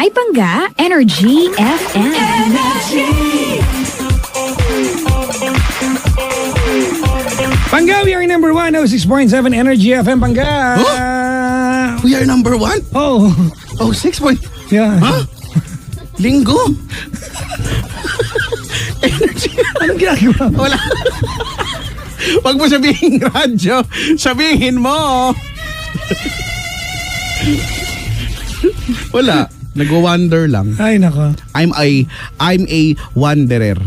May Pangga, Energy FM. Pangga, we are number 1, 6.7 Energy FM, Pangga. We are number 1? Oh. Oh, 6 point. Yeah. Huh? Linggo? Anong ginagawa? Wala. Wag mo sabihin radyo. Sabihin mo. Wala. Nagwo-wonder lang. Ay, nako. I'm a wanderer.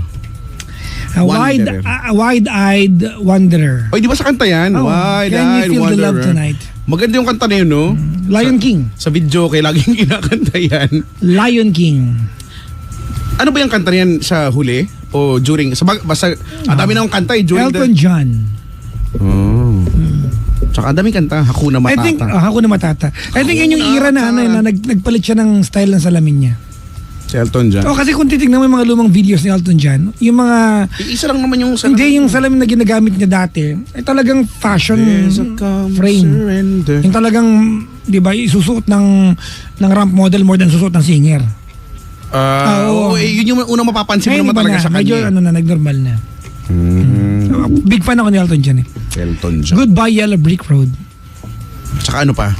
A Wanderer. wide-eyed wanderer. Oy, di ba sa kanta yan? Oh, Can You Feel the Love Tonight? Maganda yung kanta na yun, no? Lion King. Sa video, kaya laging kinakanta yan. Lion King. Ano ba yung kanta na yan sa huli? O during? Basta, ang dami na yung kanta eh. During Elton John. Oh. Tsaka ang daming kanta. Hakuna Matata. I think, Hakuna Matata. I think yun yung era na, nagpalit siya ng style ng salamin niya. Si Elton John. Oh, kasi kung titignan mo yung mga lumang videos ni Elton John, yung mga... Isa lang naman yung salamin. Hindi, yung salamin na ginagamit niya dati, ay talagang fashion frame. Surrender. Yung talagang, di ba, isusuot ng ramp model more than susuot ng singer. Oo. Yun yung unang mapapansin mo naman talaga sa kanya. Medyo nag-normal na. Big fan ako ni Elton John eh. Elton John. Goodbye Yellow Brick Road. Tsaka ano pa?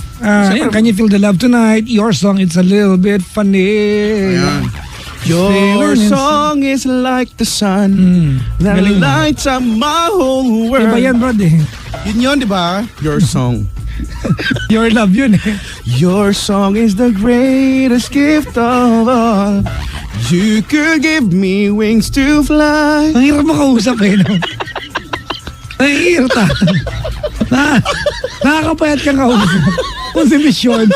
Can You Feel the Love Tonight? Your Song, It's a Little Bit Funny. Ayan. Your song is like the sun that Galing mo. lights up my whole world. Iba yan, bro eh. Yun, di ba? Your song. Your love yun eh. Your song is the greatest gift of all. You could give me wings to fly. Ang hirap makausap eh. No? Nahihirta. Nakakapayat kang kausap. Konsibisyon.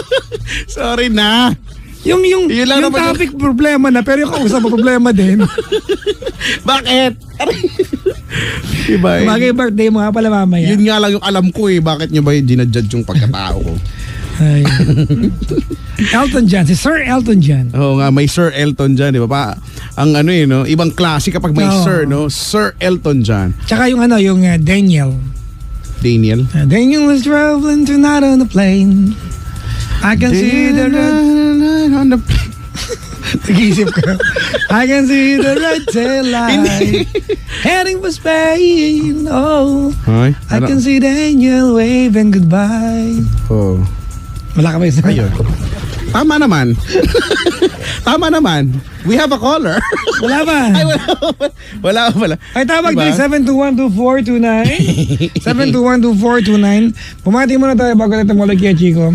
Sorry na. Yung Yun lang naman topic problema na, pero yung kausap problema din. Bakit? Diba? Bagay birthday mo nga pala mamaya. Yun nga lang yung alam ko eh. Bakit nyo ba yung ginadjudge yung pagkatao ko? Ay. Elton John, si Sir Elton John. Oo nga, may Sir Elton John, di ba? Ang ano eh, no? Ibang klase kapag may Sir, no? Sir Elton John. Tsaka yung Daniel. Daniel. Daniel was traveling tonight on the plane. I can see the red... on the plane. Nag-iisip ka. I can see the red tail light heading for Spain. Oh, Ay, I can see Daniel waving goodbye. Oh. Wala ka ba isa? Ayun. Tama naman. Tama naman. We have a caller. Wala ba? Ay, wala. Ay, tawag Diba? din 7212429. 7212429. Pumati muna tayo bago natin mula kay Chico.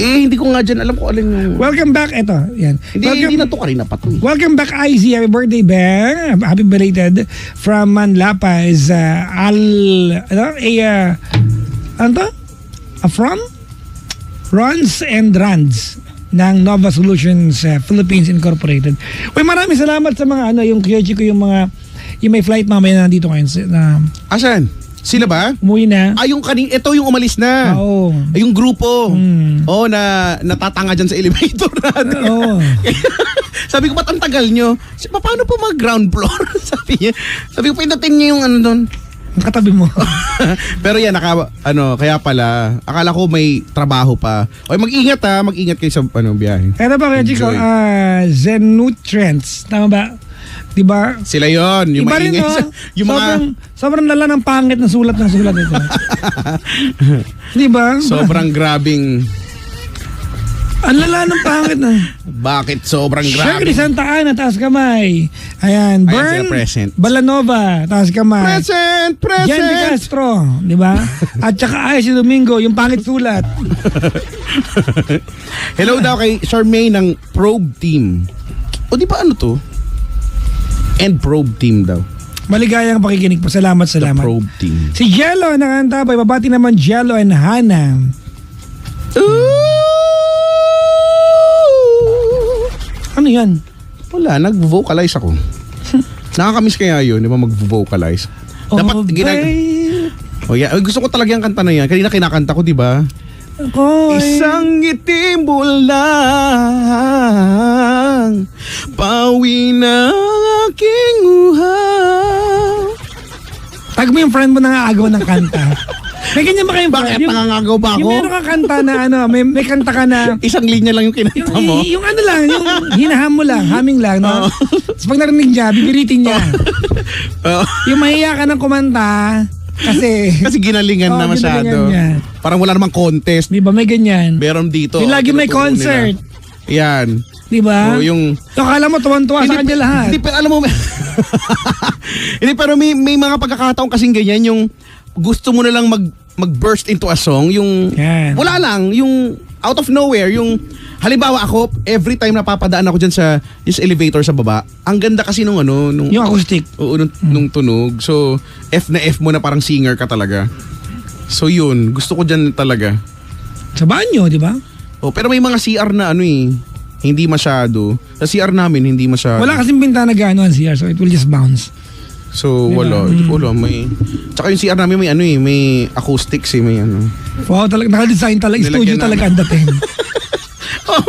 Hindi ko nga dyan alam kung alin yung... Welcome back. Ito, yan. Hindi na to kanina pa to. Welcome back, IZ. Happy birthday, Bang. Happy belated from Manlapa is from Runs and Runs ng Nova Solutions Philippines Incorporated. Uy, maraming salamat sa mga yung Kyochi ko, yung may flight mamaya na nandito ngayon na Asan? Sila ba? umuwi na. Ito yung umalis na. Oo. Yung grupo. Oo, na natatanga dyan sa elevator natin. Oo. Sabi ko, ba't ang tagal nyo? Paano po mag-ground floor? Sabi ko, pindutin nyo yung ano doon. Nakatabi mo. Pero yan, kaya pala, akala ko may trabaho pa. Oy, mag-ingat mag-ingat kayo sa biyahe. Kaya ba, Kyochi ko, Zen Nutrients. Tama ba? Diba? Sila yon, yung Iba rin, maingay. Yung sobrang lala ng pangit ng sulat ito. Diba? Sobrang grabing... Ang lala ng pangit na. Bakit sobrang Siyempre, grabing... Santa Ana, taas kamay. Ayan, Bern, sila present. Balanova, taas kamay. Present! Jen De Castro, diba? At saka si Domingo, yung pangit sulat. Hello daw kay Charmaine ng Probe Team. O di ba ano to? And Probe Team daw. Maligayang pakikinig po. Salamat. The Probe Team. Si Jello, nakantabay. Babati naman Jello and Hannah. Ano yan? Wala, nag-vocalize ako. Nakakamiss kaya yun, di ba mag-vocalize? Dapat gusto ko talaga yung kanta na yan. Kanina kinakanta ko, di ba? Isang itim bulang, pawi na aking uhaw. Tag mo yung friend mo na agaw ng kanta. May ganyan ba kayong Bakit nangangagaw ba Yung ako? meron kang kanta na ano, may kanta ka na Isang linya lang yung kinanta mo. yung ano lang, yung hinaham mo lang, humming lang, no? Oo. Tapos pag narinig niya, bibiritin niya. Oo. Yung mahiya ka ng kumanta, kasi Kasi ginalingan na Oo, masyado. ginalingan niya. Parang wala namang contest. di ba may ganyan? Meron dito. Yung lagi may tinuturo concert. nila. Yan. Di ba? O yung... So, akala mo tuwan-tuwa sa kanya lahat. Hindi, pero alam mo... Hindi, pero may mga pagkakataon kasing ganyan yung gusto mo na lang mag-burst into a song. Yung... Yan. Wala lang. Yung out of nowhere. Yung... Halimbawa ako, every time napapadaan ako dyan sa elevator sa baba, ang ganda kasi nung ano... Nung, Yung acoustic. Oo, nung tunog. So, F na F mo na parang singer ka talaga. So yun, gusto ko dyan talaga. Sa banyo, di ba? Oh, pero may mga CR na ano eh, hindi masyado. Sa CR namin, hindi masyado. Wala kasing bintana gano'n CR, so it will just bounce. So, Diba? wala. May... Tsaka yung CR namin may ano eh, may acoustics eh, may ano. Wow, naka-design talaga. Studio Nilagyan talaga ang dating. Oh,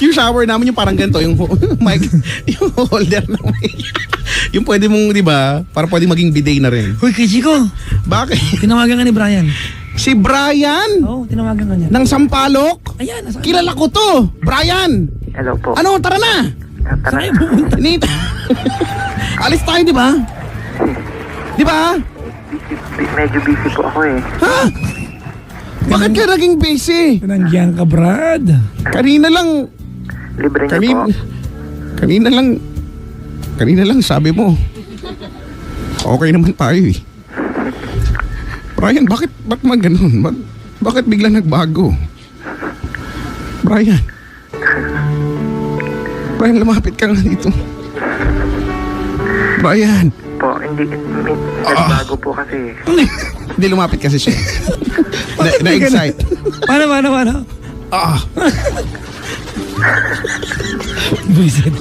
yung shower namin yung parang ganito, yung mic, yung holder na may... Yung pwede mong, di ba, para pwede maging bidet na rin. Hoy, kay Chico, Bakit? tinawagan ka ni Brian. Si Brian Oo, tinawagan ka niya. ng Sampalok? Ayan, nasa Kilala ko to, Brian. Hello po. Ano, tara na. Tara. Saan kayo pupunta? Nita. Alis tayo, di ba? Di ba? Medyo busy po ako eh. Ha? Bakit ka naging busy? Nandiyan ka, Brad. Kanina lang, Libre niyo po. kanina lang sabi mo. Okay naman tayo eh. Brian, bakit man ganun? Bakit biglang nagbago? Brian, lumapit ka nga dito. Brian. Po, hindi. Nagbago po kasi. Hindi, lumapit kasi siya. Na-excite. Paano? Ah, Buisit.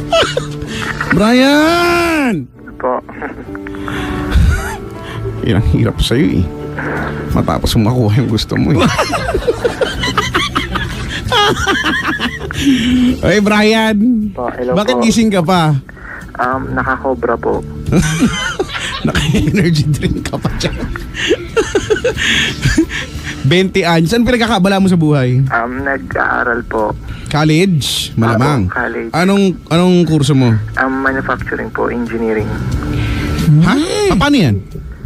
Brian! Po. Hirap sa'yo eh. Matapos mo makuha yung gusto mo eh. Oy, Brian. Po, hello Bakit po. gising ka pa? Nakakobra po. Naka-energy drink ka pa dyan. 20 anyos. Saan pinagkakabala mo sa buhay? Nag-aaral po. College? Malamang. Opo, college. Anong kurso mo? Manufacturing po, engineering. Ha? Paano yan?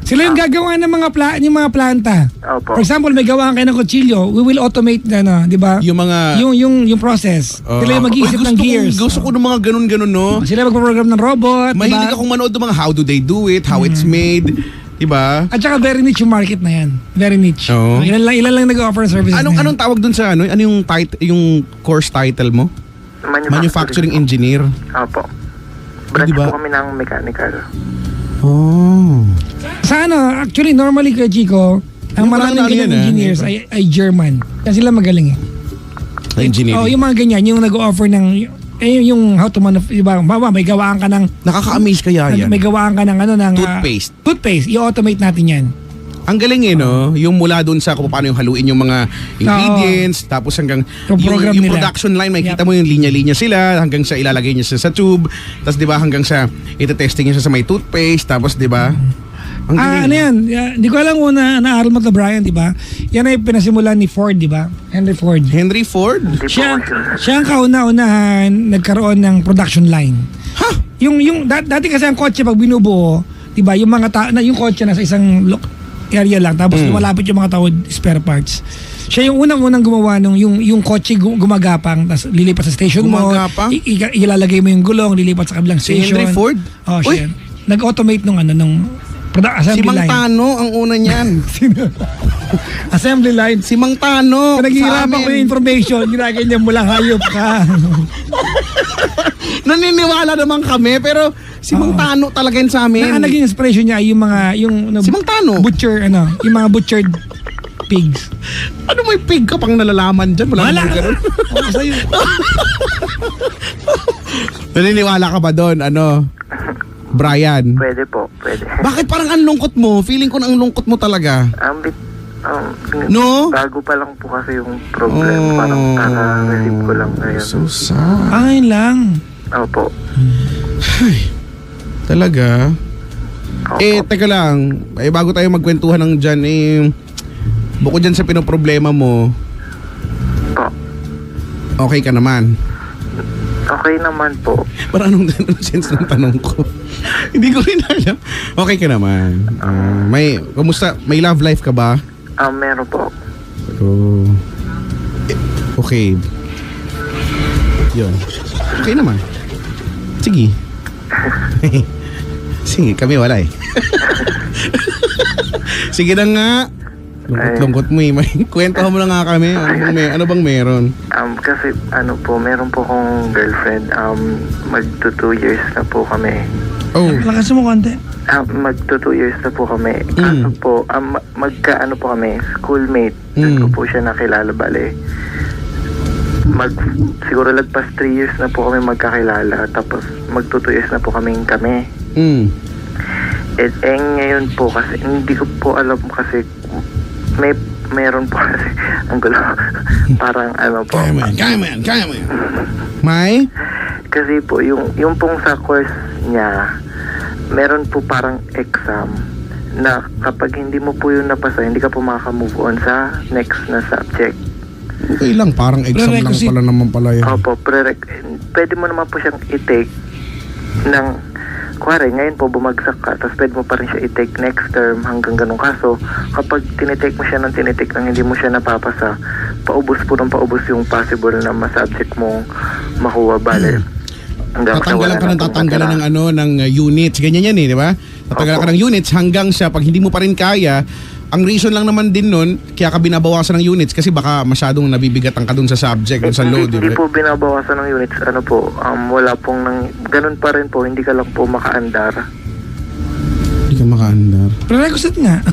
Sila yung gagawa ng yung mga planta. Opo. For example, may gawaan kayo ng kutsilyo, we will automate di ba? Yung mga... Yung process. Sila yung mag-iisip ng gears. Gusto ko ng mga ganun-ganun, no? Sila magpo-program ng robot, Mahilig diba? akong manood ng mga how do they do it, how it's made. Diba? At saka very niche yung market na yan. Very niche. Oo. Ilan lang nag-offer ng services na yan. Anong tawag dun sa ano? Ano yung course title mo? Manufacturing engineer. Opo. Branch Diba? po kami ng mechanical. Oh. Sa actually, normally kay Chico, ang Yung maraming parang ganyan yan, engineers ay German. Kasi sila magaling eh. Engineering. Oh, yung mga ganyan, yung nag-offer ng yung how to diba, may gawaan ka ng Nakaka-amaze kaya yan. may gawaan ka ng Toothpaste. Toothpaste, i-automate natin yan. Ang galing eh, no? Yung mula dun sa kung paano yung haluin yung mga ingredients, tapos hanggang Yung program yung nila. production line, makikita mo yung linya-linya sila, hanggang sa ilalagay niya sa tube, tapos di ba hanggang sa ite-testing niya sa may toothpaste, tapos di ba? Ang galing. Ano yan? Hindi ko alam kung naaral mo to, Brian, di ba? Yan ay pinasimulan ni Ford, di ba? Henry Ford. Henry Ford? Hindi po Siya, kasi. siya ang kauna-unahan nagkaroon ng production line. Ha? Dati kasi ang kotse pag binubuo, di ba, yung mga yung kotse nasa isang area lang, tapos lumalapit yung mga tao spare parts. Siya yung unang-unang gumawa nung yung kotse gumagapang, tapos lilipat sa station Gumagapang? mo, ilalagay mo yung gulong, lilipat sa kabilang Si station. Henry Ford? Oh, Uy! siya. Nag-automate nung Si assembly Mang line. Tano ang una niyan. Assembly line. Si Mang Tano. Naghihirapan ko yung information, ginaganya mo lang, hayop ka. Naniniwala naman kami, pero si Mang Tano talaga yun sa amin. Ang naging inspiration niya ay Si Mang Tano? butcher, yung mga butchered pigs. Ano may pig ka pang nalalaman dyan? Wala Wala. namang ganun. Oo, sa'yo. Naniniwala ka ba doon? Brian? Pwede po, pwede. Bakit parang ang lungkot mo? Feeling ko na ang lungkot mo talaga. No? Bago pa lang po kasi yung problem. Parang receive ko lang ngayon. So sad. Ay lang. Opo. Talaga? Opo. Teka lang. Bago tayo magkwentuhan ng dyan, Bukod dyan sa pinoproblema mo, Po. okay ka naman. Okay naman po. Parang anong sense ng tanong ko? Hindi ko rin alam. Okay ka naman. Kamusta? May love life ka ba? Meron po. Oh. Okay. Yun. Okay naman. Sige. Sige, kami wala eh. Sige na nga. Lungkot mo eh. Kwentuhan mo na nga kami. Ano bang meron? Kasi meron po akong girlfriend. Magto 2 years na po kami. Oh. Lakas mo konti. Magto 2 years na po kami. Kaso po, magkaano po kami, schoolmate. Doon ko po siya nakilala, bale. Siguro lagpas 3 years na po kami magkakilala. Tapos magto 2 years na po kami. Ngayon po kasi, hindi ko po alam kasi meron po kasi, ang gulo. Parang po. Kaya mo yan. May? Kasi po, yung pong sa course niya, meron po parang exam na kapag hindi mo po yun napasa, hindi ka po makaka-move on sa next na subject. Okay lang, parang exam lang pala naman pala yun. Opo, pwede mo naman po siyang i-take ng, kuwari, ngayon po bumagsak ka, tapos pwede mo pa rin siya i-take next term hanggang ganun. Kaso, kapag tinitake mo siya ng tinitake nang hindi mo siya napapasa, paubos yung possible na ma-subject mong makuha, bale. Tatanggalan ka ng units. Ganyan yan eh, di ba? Tatanggalan ka ng units hanggang sa pag hindi mo pa rin kaya, ang reason lang naman din nun, kaya ka binabawasan ng units kasi baka masyadong nabibigatan ka dun sa subject, dun sa load. Hindi po binabawasan ng units. Wala pong ganun pa rin po, hindi ka lang po makaandar. Hindi ka makaandar. Prerequisite nga.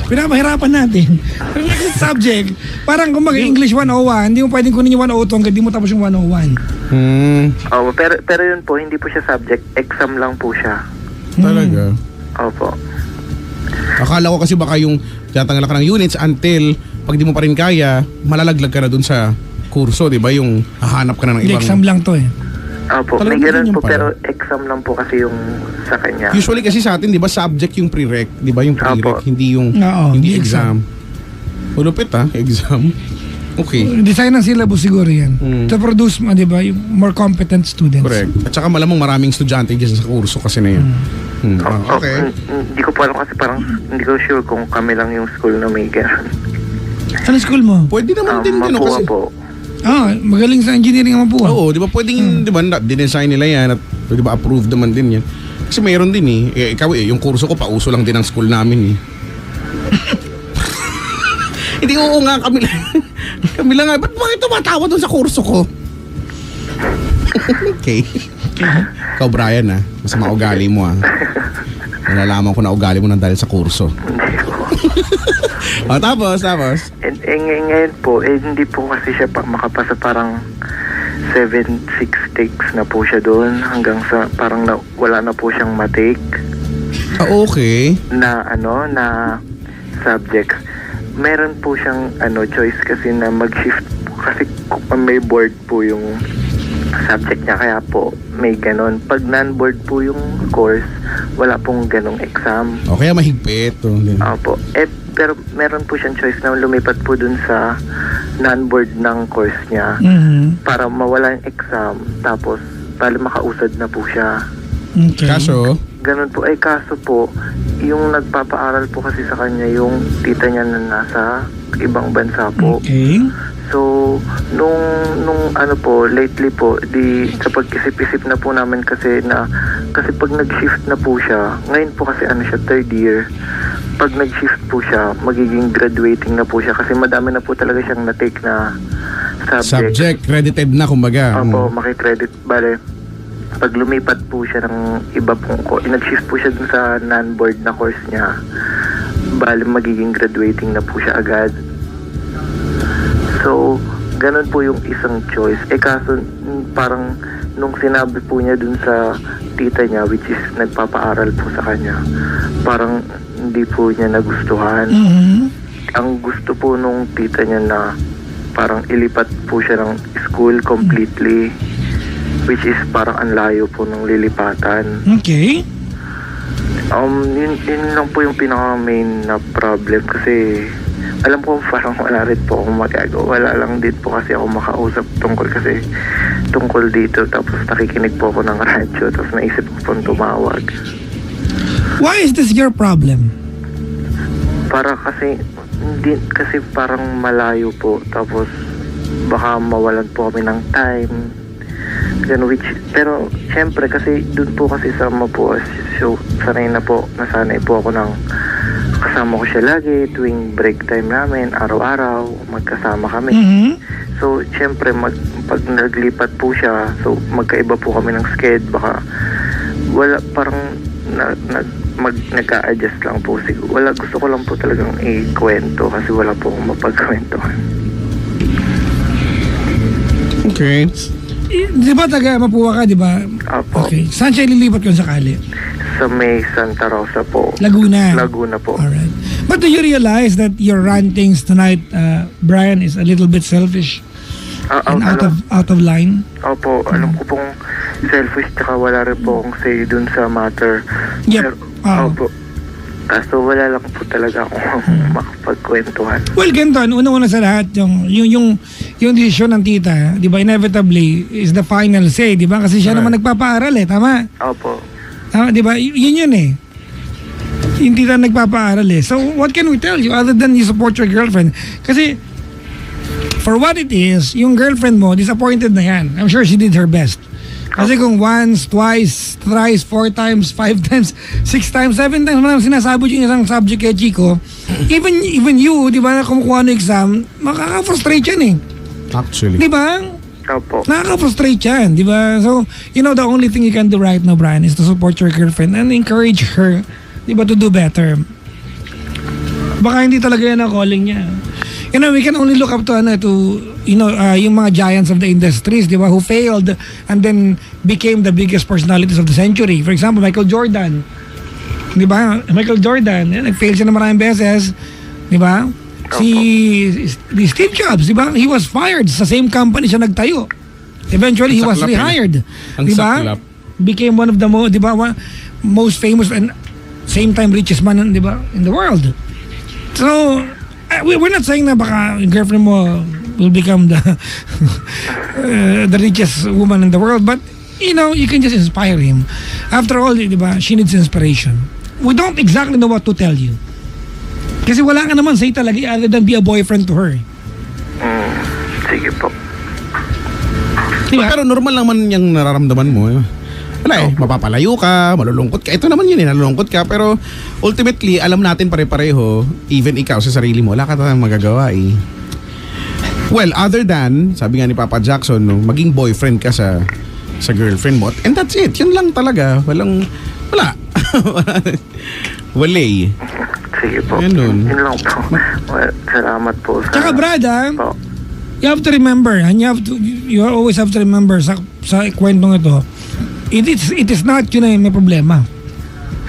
Pinapahirapan natin. Prerequisite subject. Parang kung mag-English 101, hindi mo pwedeng kunin yung 102 hanggang di mo tapos yung 101. Pero yun po, hindi po siya subject. Exam lang po siya. Talaga? Opo. Akala ko kasi baka yung tatanggalan ka ng units until pag di mo pa rin kaya, malalaglag ka na dun sa kurso, di ba? Yung hahanap ka na ng ibang... Exam lang to eh. Opo, may ganun po pero exam lang po kasi yung sa kanya. Usually kasi sa atin, di ba, subject yung prereq, di ba? Yung prereq, hindi yung hindi exam. Ulupit exam. Okay. Design ng syllabus siguro yan. To produce, di ba, yung more competent students. Correct. At saka malamang maraming estudyante dyan sa kurso kasi na yun. Okay. Hindi ko pa alam kasi parang hindi ko sure kung kami lang yung school na may ganun. Ano school mo? Pwede naman din Mapua kasi. po. Magaling sa engineering ang Mapua. Oo, di ba pwedeng, di ba, dinesign nila yan at di ba approved naman din yan. Kasi mayroon din ikaw yung kurso ko pauso lang din ang school namin Hindi, oo nga, kami lang nga, ba't bakit tumatawa doon sa kurso ko? Okay. Ikaw, Brian, masama ugali mo, nalalaman ko na ugali mo nang dahil sa kurso. Tapos? Ngayon po, hindi po kasi siya makapasa, parang 7-6 takes na po siya doon hanggang sa parang wala na po siyang matake. Okay. Na subjects. Meron po siyang choice kasi na mag-shift kasi may board po yung subject niya, kaya po may ganon. Pag non-board po yung course, wala pong ganong exam. Okay, mahigpit. Opo. Pero meron po siyang choice na lumipat po dun sa non-board ng course niya para mawala yung exam, tapos para makausad na po siya. Okay. Kaso? Ganun po. Kaso po, yung nagpapaaral po kasi sa kanya yung tita niya na nasa ibang bansa po. Okay. So, nung lately po, sa pag-isip-isip na po namin kasi pag nag-shift na po siya, ngayon po kasi siya, 3rd year, pag nag-shift po siya, magiging graduating na po siya kasi madami na po talaga siyang na-take na subject. Credited na, kumbaga. Opo, makikredit. Bale, pag lumipat po siya ng iba pong nag-shift po siya dun sa non-board na course niya, bale magiging graduating na po siya agad. So, ganun po yung isang choice. Kaso parang nung sinabi po niya dun sa tita niya, which is nagpapaaral po sa kanya, parang hindi po niya nagustuhan. Ang gusto po nung tita niya na parang ilipat po siya ng school completely, which is parang ang layo po ng lilipatan. Okay. Yun lang po yung pinaka main na problem kasi alam ko parang wala rin po akong magagawa. Wala lang din po kasi ako makausap tungkol dito. Tapos nakikinig po ako ng radyo. Tapos naisip ko pong tumawag. Why is this your problem? Para kasi, hindi, kasi parang malayo po. Tapos baka mawalan po kami ng time. Ganun, pero syempre kasi dun po kasi sama po. So nasanay po ako ng kasama ko siya lagi tuwing break time namin, araw-araw, magkasama kami. So, syempre, pag naglipat po siya, so magkaiba po kami ng sked, baka wala, parang nagka-adjust lang po siguro. Gusto ko lang po talagang ikwento kasi wala po akong mapagkwentuhan. Okay. Di ba taga Mapua ka, di ba? Apo. Okay. Saan siya ililipat kung sakali? Sa may Santa Rosa po. Laguna. Laguna po. Alright. But do you realize that your rantings tonight, Brian, is a little bit selfish and out of line? Opo, alam ko pong selfish tsaka wala rin po akong say dun sa matter. Yep. Opo. Kaso wala lang po talaga akong makapagkwentuhan. Well, ganito, una-una sa lahat, yung desisyon ng tita, di ba, inevitably, is the final say, di ba? Kasi siya naman nagpapaaral tama? Opo. Tama, di ba? Yun Yung tita nagpapaaral So, what can we tell you other than you support your girlfriend? Kasi, for what it is, yung girlfriend mo, disappointed na yan. I'm sure she did her best. Kasi kung once, twice, thrice, 4 times, 5 times, 6 times, 7 times, malang sinasabot yung isang subject kay Chico, even you, di ba, na kumukuha ng exam, makaka-frustrate yan Actually. Di ba? Opo. Nakaka-frustrate yan, di ba? So, the only thing you can do right now, Brian, is to support your girlfriend and encourage her, di ba, to do better. Baka hindi talaga yan ang calling niya. We can only look up to yung mga giants of the industries, di ba, who failed and then became the biggest personalities of the century. For example, Michael Jordan. Di ba? Michael Jordan, nag-fail siya na maraming beses. Di ba? Si Steve Jobs, di ba? He was fired. Sa same company siya nagtayo. Eventually, he was rehired. Di ba? Became one of the most famous and same time richest man, di ba, in the world. So, we're not saying na baka yung girlfriend mo will become the richest woman in the world, but you can just inspire him. After all, di ba, she needs inspiration. We don't exactly know what to tell you. Kasi wala ka naman say talaga other than be a boyfriend to her. Sige po. Diba? Pero normal lang man yung nararamdaman mo. Wala mapapalayo ka, malulungkot ka. Ito naman yun nalulungkot ka. Pero ultimately, alam natin pare-pareho, even ikaw sa sarili mo, wala ka tayong magagawa Well, other than, sabi nga ni Papa Jackson, maging boyfriend ka sa girlfriend mo. And that's it. Yun lang talaga. Wala. Wala Sige po. Ganun. Yun lang po. Well, salamat po. Tsaka Brad, Po. you have to remember, and you always have to remember sa kwentong ito, it is not yun na may problema.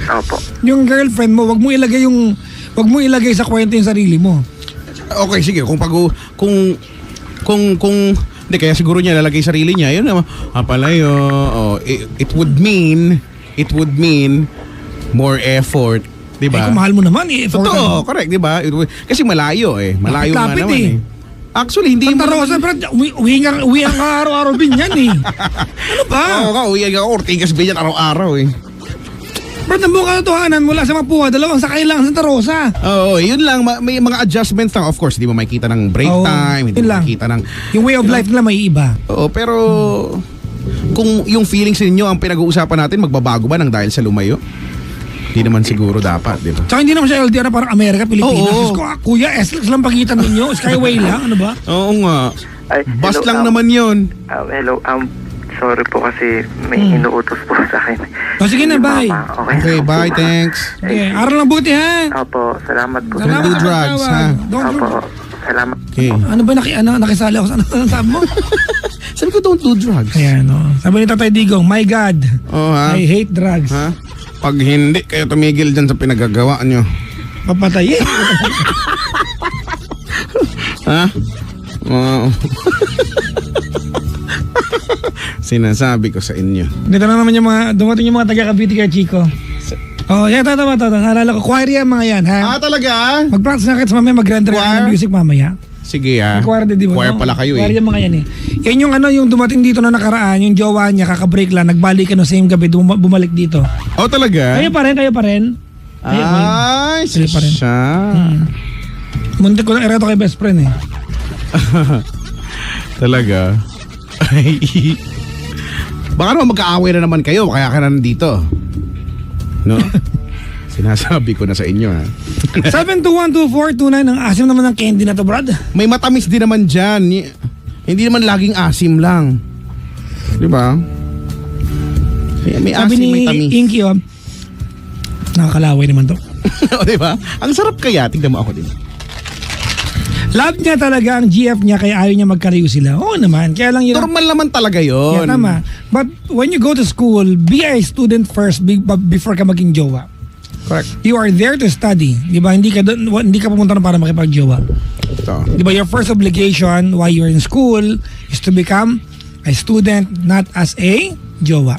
Opo. Yung girlfriend mo, wag mo ilagay sa kwento yung sarili mo. Okay, sige. Kung hindi, kaya siguro niya lalagay sarili niya, yun naman, palayo, it would mean more effort, di ba? Kung mahal mo naman, Totoo, correct, di ba? Kasi malayo malayo nga Lapit naman Actually, hindi Santa Rosa, Brad, uwi ang araw-araw din yan Ano ba? Oo, uwi ka, Ortigas Binyan araw-araw Brad, ang buong katotohanan mula sa Mapua, 2 sakay lang Santa Rosa. Oo, yun lang, may mga adjustments lang. Of course, hindi mo makikita ng break time, hindi mo makikita ng... Yung way of life nila may iba. Oo, pero kung yung feelings ninyo ang pinag-uusapan natin, magbabago ba nang dahil sa lumayo? Hindi naman siguro dapat, di ba? Tsaka hindi naman siya LDR na parang Amerika, Pilipinas. Oo. Kuya, SLEX lang pagitan ninyo. Skyway lang, ano ba? Oo nga. Ay, Bus hello, lang naman yun. Hello, sorry po kasi may inuutos po sa akin. Sige na, bye. Mama. Okay, bye, thanks. Okay, aral lang buti ha. Opo, salamat po. Don't do drugs, ha? Opo, salamat. Okay. Ano ba, nakisali ako sa ano sabi mo? Sabi ko, don't do drugs. Ayan, sabi ni Tatay Digong, my God, Oo, ha? I hate drugs. Ha? Pag hindi kayo tumigil dyan sa pinagagawa nyo. Papatayin. Ha? Wow. Sinasabi ko sa inyo. Dito na naman dumating yung mga taga Cavite kay Chico. Oh, yeah, tama. Naalala ko, choir yan mga yan, ha? Talaga? Mag-practice na kayo mamaya, mag-render ka Choir? ng music mamaya. Sige May choir din, di ba? Choir no? pala kayo Choir eh. yan mga yan eh. Yan yung yung dumating dito na nakaraan, yung jowa niya, kakabreak lang, nagbalik ka no same gabi, bumalik dito. Oh, talaga? Kayo pa rin. Kayo pa rin. Ay, Kayo pa rin. siya. Muntik ko lang ereto kay best friend eh. Talaga? Ay. Baka naman magkaaway na naman kayo, kaya ka na nandito. No? Sinasabi ko na sa inyo, ha? 7212429, ang asim naman ng candy na to, Brad. May matamis din naman dyan. Hindi naman laging asim lang. Di ba? May Sabi asim, ni may tamis. Inky, nakakalaway naman to. O, di ba? Ang sarap kaya. Tignan mo ako din. Love niya talaga ang GF niya kaya ayaw niya magkalayo sila. Oo naman, kaya lang yun. Normal naman talaga Yeah, yon. tama. But when you go to school, be a student first before ka maging jowa. Correct. You are there to study. Di ba? Hindi ka pumunta na para makipag-jowa. Ito. Di ba? Your first obligation while you're in school is to become a student, not as a jowa.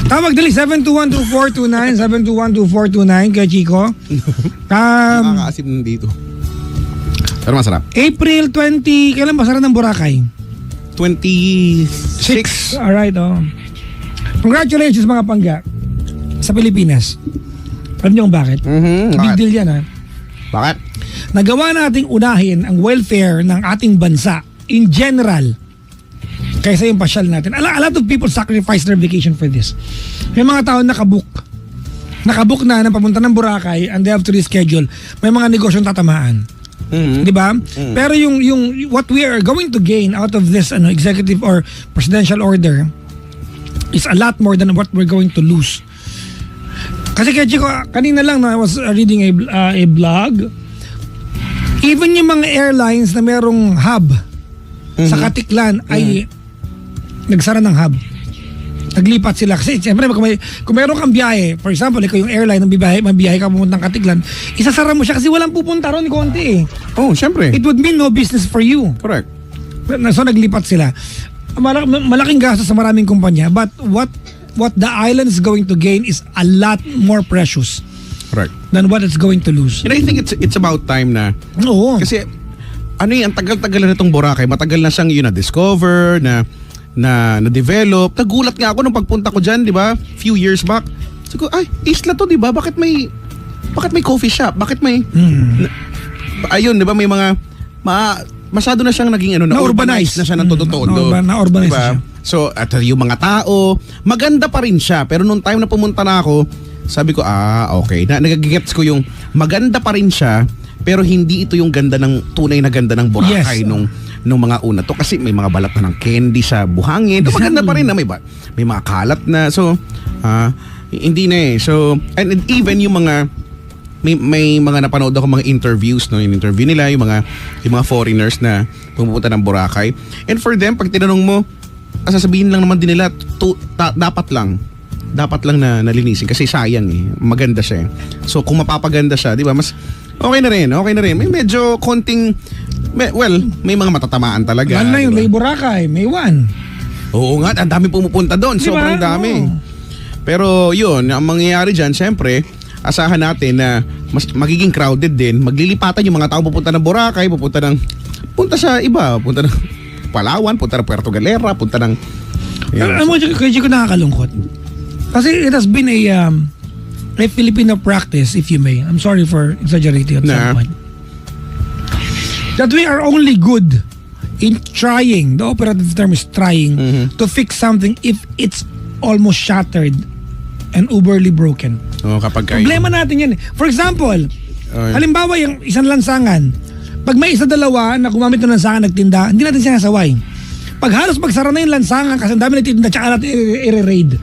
Tawag dali 7212429 7212429 kay Chico. Nakakaasim nandito. Pero masarap. April 20, kailan ba sara ng Boracay? 26. Alright, Congratulations mga pangga sa Pilipinas. Alam niyo kung bakit? Big Bakit? deal yan, ha? Bakit? Nagawa nating unahin ang welfare ng ating bansa in general kaysa yung pasyal natin. A lot of people sacrifice their vacation for this. May mga tao nakabook na papunta ng Boracay and they have to reschedule. May mga negosyong tatamaan. Di ba? Pero yung what we are going to gain out of this executive or presidential order is a lot more than what we're going to lose. Kasi kaya Chico, kanina lang I was reading a blog. Even yung mga airlines na merong hub sa Katiklan ay nagsara ng hub. Naglipat sila kasi siyempre kung meron kang biyahe, for example, ikaw yung airline ng mabiyahe ka pumunta ng Katiklan, isasara mo siya kasi walang pupunta ron ni konti eh. Oh, syempre. It would mean no business for you. Correct. So naglipat sila. Malaking gastos sa maraming kumpanya, but what the island is going to gain is a lot more precious Correct. than what it's going to lose. And I think it's about time na. Oo. Kasi ang tagal-tagal na itong Boracay. Matagal na siyang na-discover, na-develop. Nagulat nga ako nung pagpunta ko dyan, di ba? Few years back. Sabi ko, ay, isla to, di ba? Bakit may coffee shop? Bakit may... Ayun, di ba? May mga... masyado na siyang naging na-urbanize na siya ng todo-todo. Na-urbanize diba? siya. So, at yung mga tao, maganda pa rin siya. Pero nung time na pumunta na ako, sabi ko, okay. Nagagigets ko yung maganda pa rin siya, pero hindi ito yung ganda ng tunay na ganda ng Boracay Yes. nung mga una to, kasi may mga balat na ng candy sa buhangin. So, maganda pa rin na may mga kalat na. So hindi na eh. So, and even yung mga may mga napanood ako mga interviews, no, yung interview nila yung mga foreigners na pumunta ng Boracay. And for them, pag tinanong mo, sasabihin lang naman din nila dapat lang na nalinisin kasi sayang eh. Maganda siya eh. So kung mapapaganda siya, di ba, mas okay na rin. May medyo konting may mga matatamaan talaga. Lalo na yung diba? Lay Boracay, may one. Oo nga, ang dami pumupunta doon. Diba? Sobrang dami. Oo. Pero yun, ang mangyayari dyan, syempre, asahan natin na mas magiging crowded din. Maglilipatan yung mga tao pupunta ng Boracay, punta sa iba, punta ng Palawan, punta ng Puerto Galera, punta ng... Alam mo, kaya ko nakakalungkot. Kasi it has been a Filipino practice, if you may. I'm sorry for exaggerating at some point. That we are only good in trying, the operative term is trying, to fix something if it's almost shattered and uberly broken. Kapag kayo... Problema natin yan. For example, halimbawa yung isang lansangan, pag may isa-dalawa na gumamit ng lansangan nagtinda, hindi natin sinasaway. Pag halos magsara na yung lansangan kasi ang dami nagtitinda tsaka natin i-raid.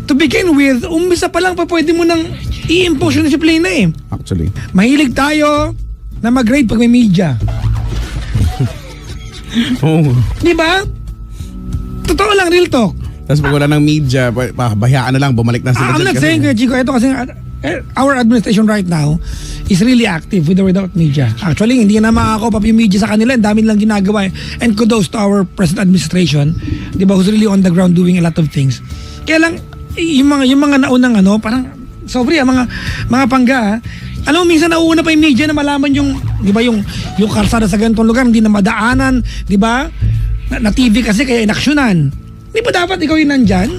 To begin with, umpisa pa lang pa pwede mo nang i-impose yung disiplina eh. Actually. Mahilig tayo na mag-raid pag may media. Oo. Di ba? Totoo lang, real talk. Tapos pag wala ng media, bahayaan na lang, bumalik na sila. I'm not saying, Chico, ito kasi our administration right now is really active with or without media. Actually, hindi na makakopap yung media sa kanila. Ang dami nilang ginagawa. And kudos to our present administration, di ba, who's really on the ground doing a lot of things. Kaya lang, yung mga naunang parang Sobre mga pangga, ha? Alam mo, minsan nauuna pa yung media na malaman yung, di ba, yung karsada sa ganitong lugar, hindi na madaanan, di ba? Na TV kasi kaya inaksyonan. Di ba dapat ikaw yung nandyan?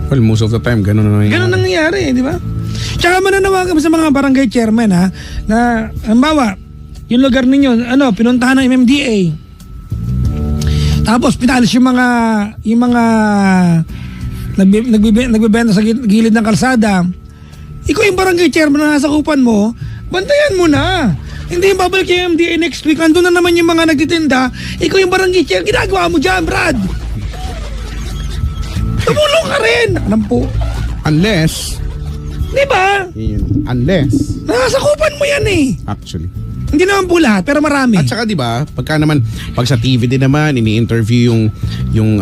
Well, most of the time, ganun na nangyayari. Ganun nangyayari, di ba? Tsaka mananawagan sa mga barangay chairman, ha, na, halimbawa, yung lugar ninyo, pinuntahan ng MMDA. Tapos, pinalis yung mga nagbibenta sa gilid ng kalsada. Ikaw yung barangay chairman na nasa kupan mo, bantayan mo na. Hindi yung babalik yung MMDA next week, andun na naman yung mga nagtitinda, ikaw yung barangay chairman, ginagawa mo dyan, Brad. Tumulong ka rin. Alam po. Unless, Di ba? unless, Nasa kupan mo yan eh. actually. Hindi naman po lahat, pero marami. At saka 'di ba, pag sa TV din naman ini-interview yung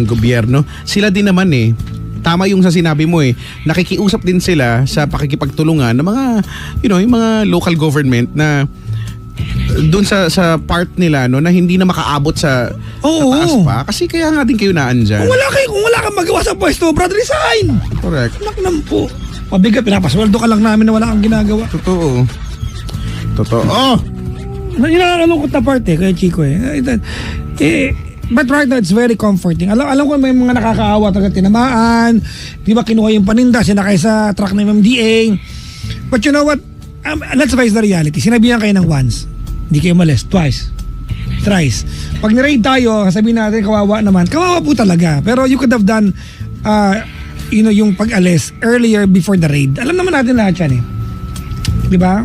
gobyerno, sila din naman tama yung sa sinabi mo nakikiusap din sila sa pakikipagtulungan ng mga yung mga local government na doon sa part nila na hindi na makaabot sa taas pa kasi kaya nga din kayo naandyan. Kung wala kang magawa sa pwesto, brother, resign. Correct. Anak naman po. Pabigat, pinapasweldo ka lang namin na wala kang ginagawa. Totoo. Yung nakakalungkot na part kaya Chico but right now it's very comforting. Alam ko may mga nakakaawa talaga tinamaan, di ba kinuha yung paninda, sinakay sa truck ng MMDA. But you know what? Let's face the reality. Sinabihan kayo ng once, hindi kayo malis, twice, thrice. Pag ni-raid tayo, sabihin natin kawawa naman. Kawawa po talaga. Pero you could have done yung pag-alis earlier before the raid. Alam naman natin lahat yan di ba?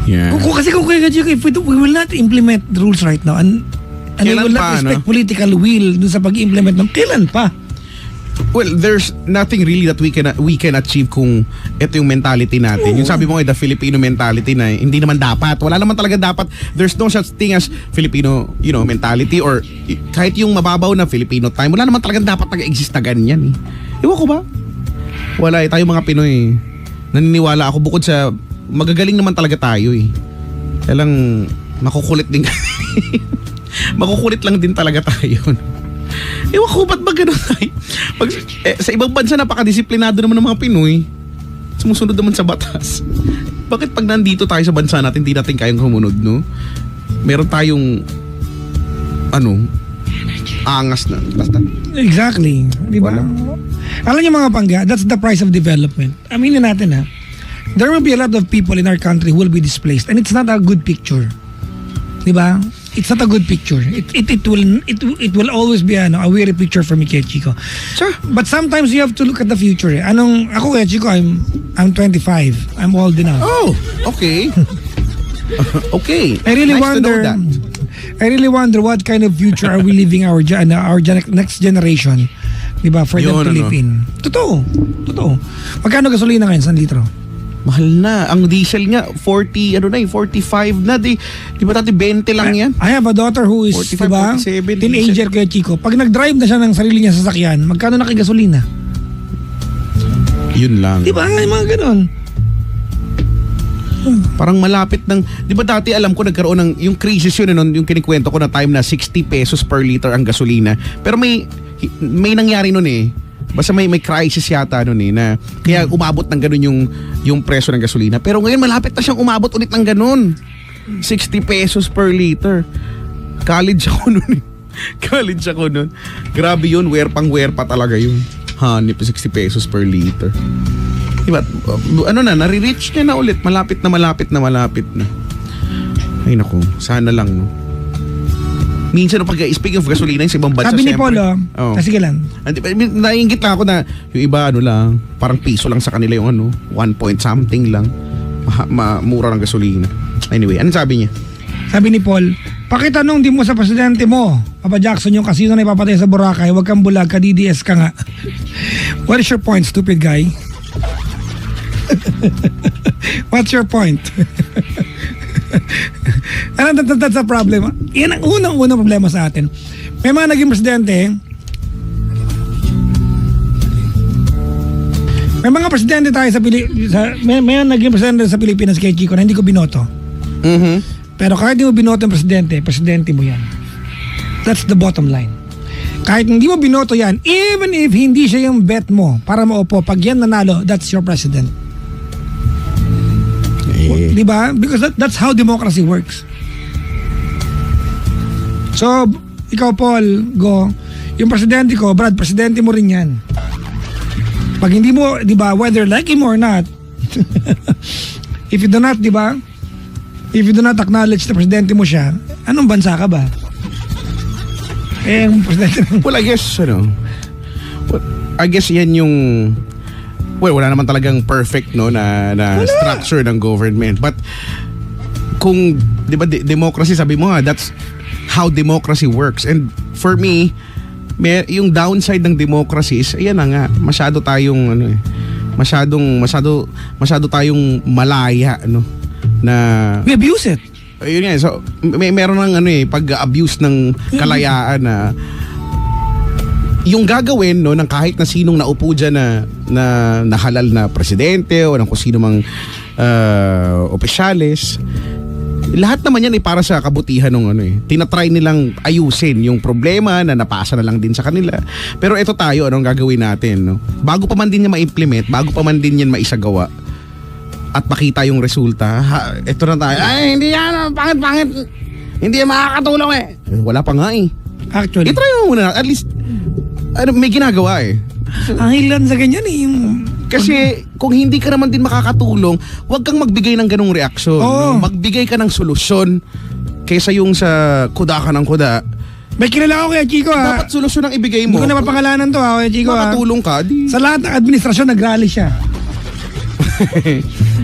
Yeah. Kung if we will not implement the rules right now and we will not respect political will dun sa pag-implement ng kailan pa? Well, there's nothing really that we can achieve kung ito yung mentality natin. Yung sabi mo the Filipino mentality na hindi naman dapat. Wala naman talaga dapat. There's no such thing as Filipino, mentality or kahit yung mababaw na Filipino time. Wala naman talaga dapat nag-exist na ganyan Ewan ko ba? Wala tayo mga Pinoy. Naniniwala ako bukod sa magagaling naman talaga tayo Kaya lang makukulit din makukulit lang din talaga tayo. Ewan ko ba't ba ganun tayo? Sa ibang bansa napakadisiplinado naman ng mga Pinoy. Sumusunod naman sa batas. Bakit pag nandito tayo sa bansa natin hindi natin kayang humunod, no? Meron tayong angas na basta. Exactly. Di ba? Alam niyo mga pangga, that's the price of development. Aminin natin there will be a lot of people in our country who will be displaced and it's not a good picture. Di ba? It's not a good picture. It will always be a weary picture for me, kay Chico. Sure. But sometimes you have to look at the future. Ako kay Chico, I'm 25. I'm old enough. Oh, okay. Okay. I really nice wonder. to know that. I really wonder what kind of future are we leaving our next generation, di ba, for them to live in. Totoo. Magkano gasolina ngayon, 1 litro? Mahal na. Ang diesel nga 40, 45 na. Di ba dati 20 lang yan? I have a daughter who is, 45, di ba, 47 teenager kaya Chico. Pag nag-drive na siya ng sarili niya sasakyan, magkano nakigasolina? Yun lang. Di ba? Yung mga ganon. Parang malapit ng, di ba dati alam ko nagkaroon ng, yung crisis yun, yung kinikwento ko na time na 60 pesos per liter ang gasolina. Pero may nangyari nun Basta may crisis yata nun na kaya umabot ng ganun yung presyo ng gasolina. Pero ngayon malapit na siyang umabot ulit ng ganun. 60 pesos per liter. College ako nun. Grabe yun, wear pa talaga yun. Hanip, 60 pesos per liter. Diba, nare-reach niya na ulit. Malapit na. Ay naku, sana lang minsan pag speaking of gasolina sa ibang bansa, sabi ni Polo, sige lang. Naiingit lang ako na yung iba lang, parang piso lang sa kanila yung 1 point something lang. Mura ng gasolina. Anyway, ano sabi niya? Sabi ni Paul, pakitanong din mo sa presidente mo, Papa Jackson, yung kasino na ipapatay sa Boracay, huwag kang bulag, ka-DDS ka nga. What is your point, stupid guy? What's your point? That's a problem. Yan ang unang problema sa atin. May mga naging presidente, may mga presidente tayo may naging presidente sa Pilipinas kay Chico na hindi ko binoto. Pero kahit hindi mo binoto yung presidente mo yan. That's the bottom line. Kahit hindi mo binoto yan, even if hindi siya yung bet mo para maupo, pag yan nanalo, that's your president. Di ba? Because that's how democracy works. So, ikaw Paul, go. Yung presidente ko, Brad, presidente mo rin yan. Pag hindi mo, di ba, whether like him or not, if you do not, di ba, if you do not acknowledge na presidente mo siya, anong bansa ka ba? Eh, yung presidente ng... Well, I guess yan yung wala naman talagang perfect no na structure ng government. But kung 'di ba democracy, sabi mo that's how democracy works. And for me, yung downside ng democracy is ayan na nga, masyado tayong masyado tayong malaya no na We abuse it. ayun nga, so meron ng pag-abuse ng kalayaan na yung gagawin no ng kahit na sinong naupo dyan na halal na presidente o ng kung sino mang opisyales, lahat naman yan para sa kabutihan ng tinatry nilang ayusin yung problema na napasa na lang din sa kanila. Pero ito tayo, anong gagawin natin no? Bago pa man din niya ma-implement, bago pa man din yan maisagawa at makita yung resulta, ito na tayo, ay hindi yan, pangit, hindi yan makakatulong wala pa nga Actually. I-try mo muna, at least may ginagawa Ang ilan sa ganyan yung... Kasi kung hindi ka naman din makakatulong, huwag kang magbigay ng ganung reaksyon. Oo. No? Magbigay ka ng solusyon kaysa yung sa kuda ka ng kuda. May kilala ko kaya Chico Dapat solusyon ang ibigay Hindi mo. ko na mapangalanan to kaya Chico Makatulong ka, di. Sa lahat ng administrasyon nag-rally siya.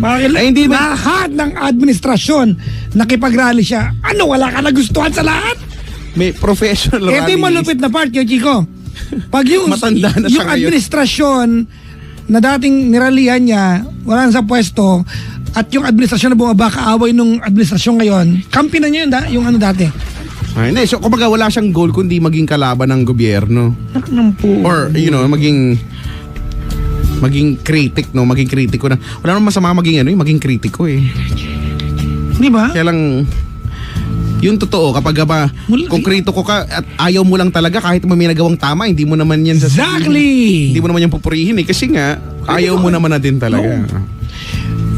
Ay, hindi ba? Lahat ng administrasyon nakipag-rally siya. Ano, wala ka nagustuhan sa lahat? May professional Ito yung malupit na part kaya Chico. Pag yung, Matanda na siya yung ngayon. administrasyon na dating niralihan niya, wala na sa pwesto, at yung administrasyon na bumaba kaaway nung administrasyon ngayon, kampi na niya yung ano dati. Ay, hindi. So, kumbaga wala siyang goal kundi maging kalaban ng gobyerno. Or, maging critic, no? Maging kritiko na. Wala naman masama maging maging kritiko Di ba? Kaya lang, yung totoo, kapag kung kritiko ka at ayaw mo lang talaga kahit may nagawang tama, hindi mo naman yan Exactly! Hindi mo naman yan pupurihin kasi nga, ayaw mo naman na din talaga.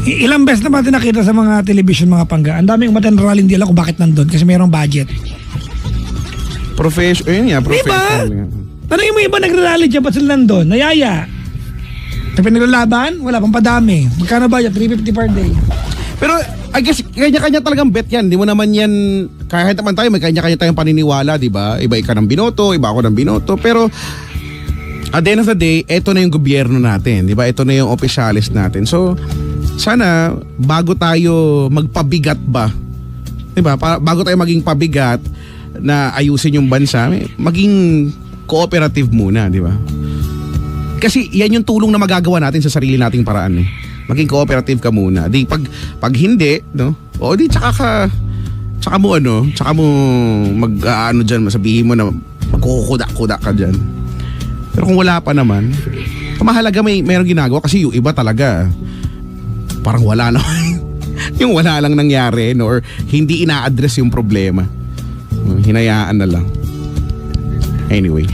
Ilang beses na ba natin nakita sa mga television, mga pangga? Ang daming umaten rally, hindi alam kung bakit nandun kasi mayroong budget. Professional. Diba? Tanongin mo iba nagre-rally dyan, ba't sila nandun? Nayaya. Kapag naglalaban, wala pang padami. Magkano ba yan? 350 per day. Pero I guess kanya-kanya talagang bet yan. Di mo naman yan, kahit naman tayo, may kanya-kanya tayong paniniwala, di ba? Iba ka ng binoto, iba ako ng binoto. Pero at the end of the day, eto na yung gobyerno natin, di ba? Ito na yung opisyalis natin. So, sana bago tayo magpabigat ba, di ba? Bago tayo maging pabigat na ayusin yung bansa, maging cooperative muna, di ba? Kasi yan yung tulong na magagawa natin sa sarili nating paraan Maging cooperative ka muna. Di pag hindi, no? O di tsaka mo mag-ano diyan, masabihin mo na magkukuda-kuda ka diyan. Pero kung wala pa naman, mahalaga mayroong ginagawa kasi yung iba talaga parang wala na. Yung wala lang nangyari, no? Or hindi ina-address yung problema. Hinayaan na lang. Anyway.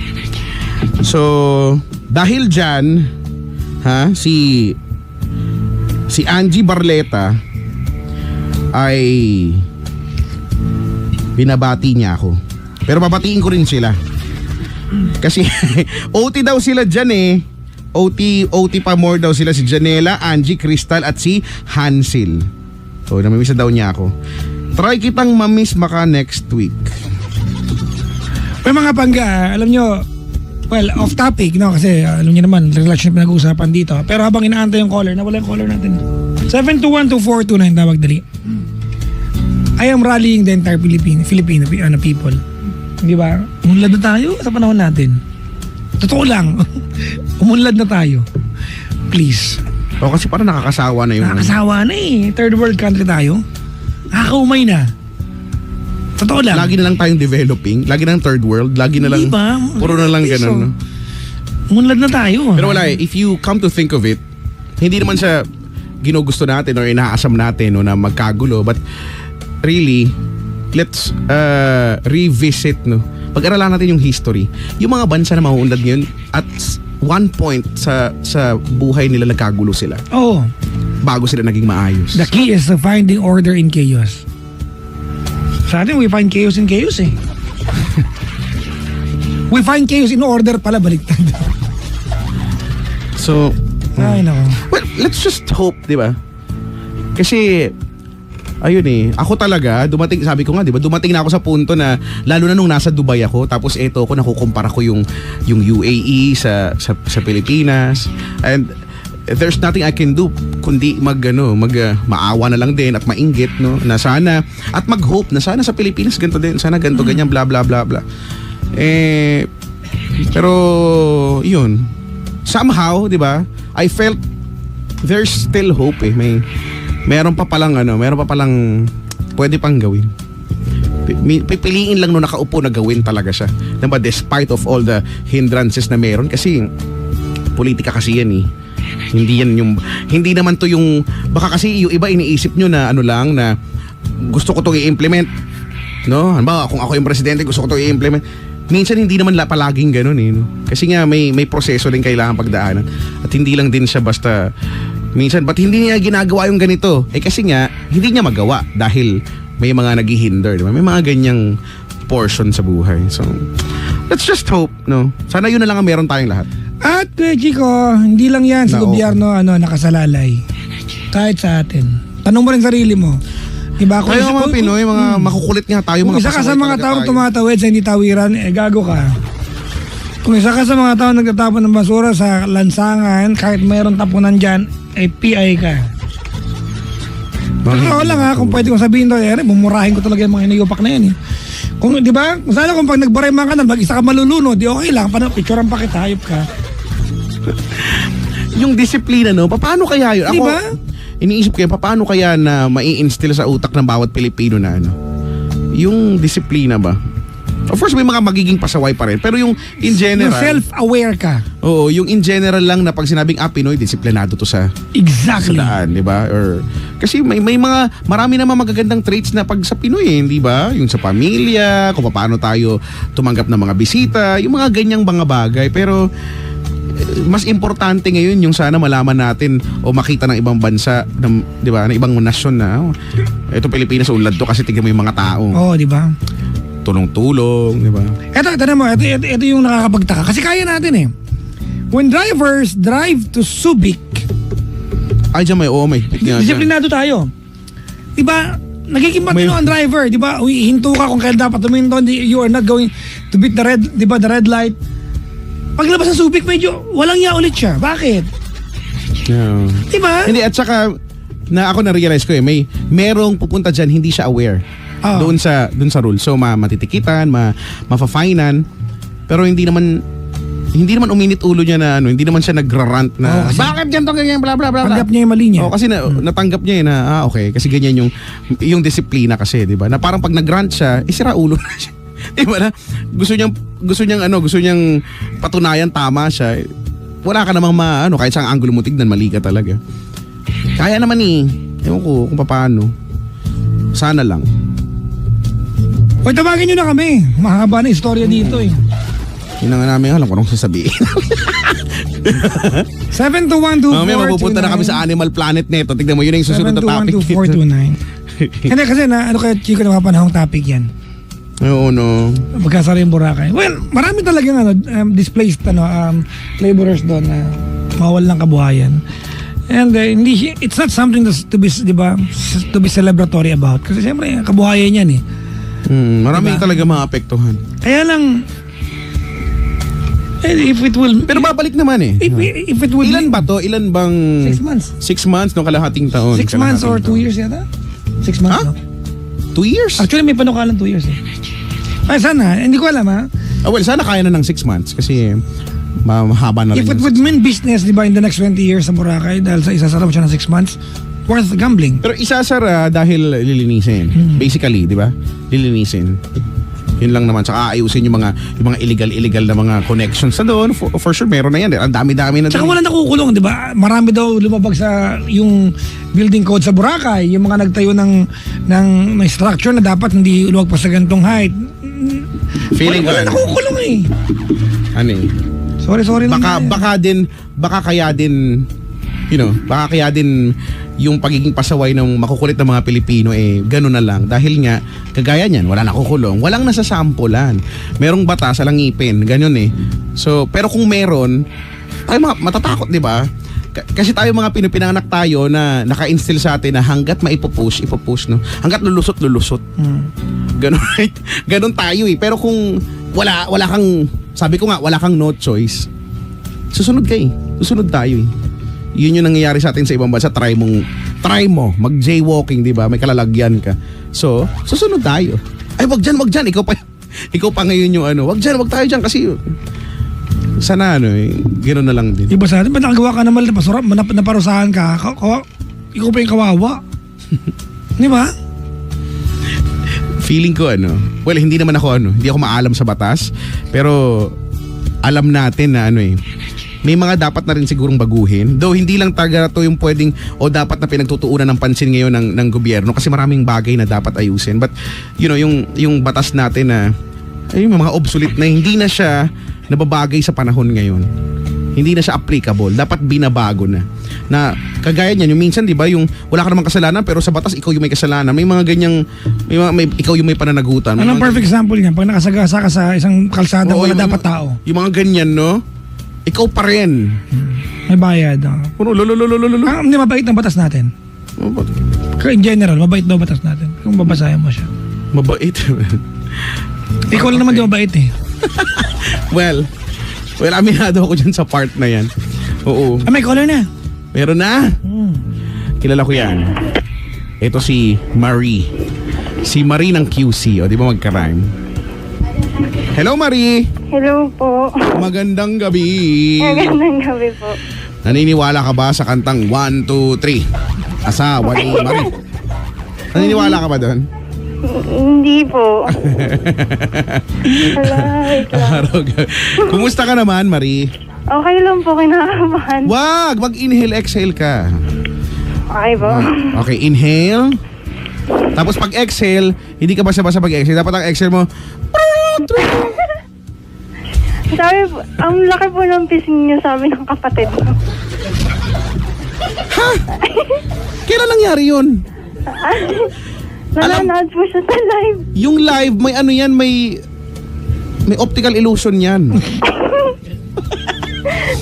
So, dahil dyan, si Angie Barleta ay binabati niya ako. Pero babatiin ko rin sila. Kasi OT daw sila dyan OT pa more daw sila, si Janela, Angie, Crystal at si Hansel. So, namimiss daw niya ako. Try kitang mamiss maka next week. May mga pangga, alam nyo, well, off topic, no? Kasi alam niyo naman, relasyon pinag-uusapan dito. Pero habang inaantay yung caller, nawala yung caller natin. 721-2429, tawag dali. I am rallying the entire Filipino people. Di ba? Umunlad na tayo sa panahon natin. Totoo lang. Umunlad na tayo. Please. O kasi parang nakakasawa na yung... Nakakasawa na Third world country tayo. Nakakaumay na. Totoo lang. Lagi na lang tayong developing, lagi na lang third world, lagi na lang, diba? Puro na lang ganun, no? Umunlad na tayo. Pero wala if you come to think of it, hindi naman siya ginugusto natin or inaasam natin no, na magkagulo, but really, let's revisit, no? pag-aralan natin yung history, yung mga bansa na mauunlad ngayon, at one point sa buhay nila nagkagulo sila Oh, bago sila naging maayos. the key is finding order in chaos. Sa atin, we find chaos in chaos eh. We find chaos in order pala, baliktad. So, Ay, nako. well, let's just hope, di ba? Kasi, ayun eh, ako talaga, sabi ko nga, di ba, dumating na ako sa punto na, lalo na nung nasa Dubai ako, tapos eto ako, nakukumpara ko yung UAE sa Pilipinas, and there's nothing I can do kundi maawa na lang din at mainggit, no, na sana, at mag-hope na sana sa Pilipinas ganito din, sana ganito, ganyan, bla bla bla bla. Pero yun, somehow, di ba, I felt there's still hope eh. Meron pa palang pwede pang gawin. Pipiliin lang nung nakaupo na gawin talaga siya. Diba, despite of all the hindrances na meron, kasi politika kasi yan eh. Hindi naman to yung, baka kasi yung iba iniisip nyo na na gusto ko to i-implement, no? Halimbawa, kung ako yung presidente, gusto ko to i-implement. Minsan hindi naman palaging ganun eh, no? Kasi nga may proseso din kailangan pagdaanan, at hindi lang din siya basta minsan, ba't hindi niya ginagawa yung ganito? Kasi nga hindi niya magawa dahil may mga naghihinder, di ba? May mga ganyang portion sa buhay. So let's just hope, no? Sana yun na lang ang meron tayong lahat. At Chico, hindi lang yan sa Oo. gobyerno nakasalalay. Kahit sa atin. Tanong mo rin sarili mo. Diba? Kung Kaya mga Pinoy, mga makukulit nga tayo, kung mga isa ka sa pasaway mga talaga taong tayo. tumatawid sa hindi tawiran, gago ka. Kung isa ka sa mga taong nagtatapon ng basura sa lansangan, kahit mayroong tapunan dyan, PI ka. Totoo lang ha, kung pwede kong sabihin to, bumurahin ko talaga yung mga iniyupak na yan eh. Kung, di ba, sana kung pag nagbareman ka na, mag-isa ka malulunod, di okay lang, picturean pa kita, hayop ka. Yung disiplina, no? Paano kaya yun? Di Ako, ba? iniisip ko yun, paano kaya na mai-instill sa utak ng bawat Pilipino na yung disiplina ba? Of course, may mga magiging pasaway pa rin. Pero yung in general, Yung self-aware ka. oo, yung in general lang na pag sinabing Pinoy, disiplinado to sa Exactly. daan, di ba? Or kasi may marami naman magagandang traits na pag sa Pinoy, di ba? Yung sa pamilya, kung paano tayo tumanggap ng mga bisita, yung mga ganyang mga bagay. Pero mas importante ngayon yung sana malaman natin o makita ng ibang bansa, di ba, ng ibang nasyon na ito Pilipinas unlad to kasi tignan mo yung mga tao. Oo, di ba? Tulong-tulong, di ba? Ito yung nakakapagtaka. Kasi kaya natin eh. When drivers drive to Subic, Ay, dyan may disiplinado tayo. Diba, nagiging matino ang driver. Diba, hinto ka kung kailan dapat tuminto. You are not going to beat the red, diba, the red light. Paglabas sa Subic, medyo walang ya ulit siya. Bakit? Yeah. Diba? Hindi, at saka na ako na-realize ko merong pupunta dyan, hindi siya aware doon sa rule. So matitikitan, mafa-finean, pero hindi naman uminit ulo niya na hindi naman siya nagra-rant na bakit ganito ganyan bla bla bla. Tanggap niya yung mali niya. Kasi natanggap niya na okay, kasi ganyan yung disiplina kasi, 'di ba? Na parang pag nag-rant siya, sira ulo na siya. 'Di ba na? Gusto niyang patunayan tama siya. Wala ka namang kahit sa anggulo mo tignan, mali ka talaga. Kaya naman ewan ko kung paano. Sana lang. O tawagin nyo na kami. Mahaba na istorya dito eh. Yun na nga namin, alam ko anong sasabihin. 7212429. Mamaya mapupunta na kami sa Animal Planet neto. Tignan mo, yun yung susunod na topic. 7212429. Hindi kasi kaya Chico na mapanahong topic yan. Oo, no. Magkasara yung Boracay. Well, marami talagang displaced laborers doon na mawal ng kabuhayan. And it's not something to be, diba, to be celebratory about. Kasi siyempre, kabuhayan yan eh. Marami Diba? talaga maapektuhan. Kaya lang, if it will... Pero babalik naman eh. If it will... Ilan ba to? Ilan bang... 6 months. 6 months no kalahating taon. 6 months or 2 years yata? 6 months, Ha? no? 2 years? Actually, may panukalan 2 years eh. Ay, sana. Hindi ko alam, ha? Well, sana kaya na ng 6 months kasi mahaba na rin. If it would mean business, di ba, in the next 20 years sa Boracay, dahil sa isasara mo siya ng 6 months, worth gambling. Pero isasara dahil lilinisin. Basically, di ba? Lilinisin. Yun lang naman. Tsaka ayusin yung mga illegal na mga connections na doon. For sure, meron na yan. Ang dami-dami na Tsaka doon. wala nakukulong, di ba? Marami daw lumabag sa yung building code sa Boracay, yung mga nagtayo ng structure na dapat hindi lumagpas sa ganitong height. Feeling ko wala ano. nakukulong eh. Ano eh. Sorry lang. Baka kaya din yung pagiging pasaway ng makukulit ng mga Pilipino gano'n na lang. Dahil nga, kagaya niyan, wala nakukulong, walang nasasampulan. Merong batas, alang ngipin, ganyan eh. So, pero kung meron, tayo matatakot, di ba? Kasi tayo mga pinanganak tayo na naka-instill sa atin na hanggat maipupush, no? Hanggat lulusot. Ganun, right? Ganun tayo eh. Pero kung wala kang, sabi ko nga, wala kang no choice, susunod ka eh. Susunod tayo eh. Yun yung nangyayari sa atin sa ibang bansa. Try mo, mag-jaywalking, di ba? May kalalagyan ka. So, susunod tayo. Ay, wag dyan. Ikaw pa ngayon yung wag tayo dyan kasi sana gano'n na lang din. Iba sa atin, ba't nakagawa ka naman naparusahan ka? Ikaw pa yung kawawa. Di ba? Feeling ko well, hindi naman ako hindi ako maalam sa batas, pero alam natin na may mga dapat na rin sigurong baguhin. Though hindi lang talaga to yung pwedeng o dapat na pinagtutuunan ng pansin ngayon ng gobyerno kasi maraming bagay na dapat ayusin. But yung batas natin na yung mga obsolete na hindi na siya nababagay sa panahon ngayon. Hindi na siya applicable. Dapat binabago na. Na kagaya niyan, yung minsan 'di ba, yung wala ka namang kasalanan pero sa batas ikaw yung may kasalanan. May mga ganyang ikaw yung may pananagutan. Anong perfect example niyan? Pag nakasagasa ka sa isang kalsada, wala dapat tao. Yung mga ganyan, no? Ikaw pa rin. May bayad. Hindi mabait ng batas natin. In general, mabait daw batas natin. Kung babasahin mo siya. Mabait. Ikaw lang naman di mabait eh. Well, aminado ako dyan sa part na yan. Oo. May caller na. Meron na. Kilala ko yan. Ito si Marie. Si Marie ng QC. O, di ba magka-rhyme? Hello, Marie. Hello po. Magandang gabi. Magandang gabi po. Naniniwala ka ba sa kantang 1, 2, 3? Asawa ni Marie. Naniniwala ka ba doon? Hindi po. Wala, wait lang. Kumusta ka naman, Marie? Okay lang po, kinakabahan. Wag! Mag-inhale, exhale ka. Okay po. Okay, inhale. Tapos pag exhale, hindi ka basa-basa pag exhale. Dapat ang exhale mo, Sabi po, ang laki po ng pising niyo, sabi ng kapatid ko. ha? Kailan nangyari yun? Nanonood po siya sa live. Yung live, may may optical illusion yan.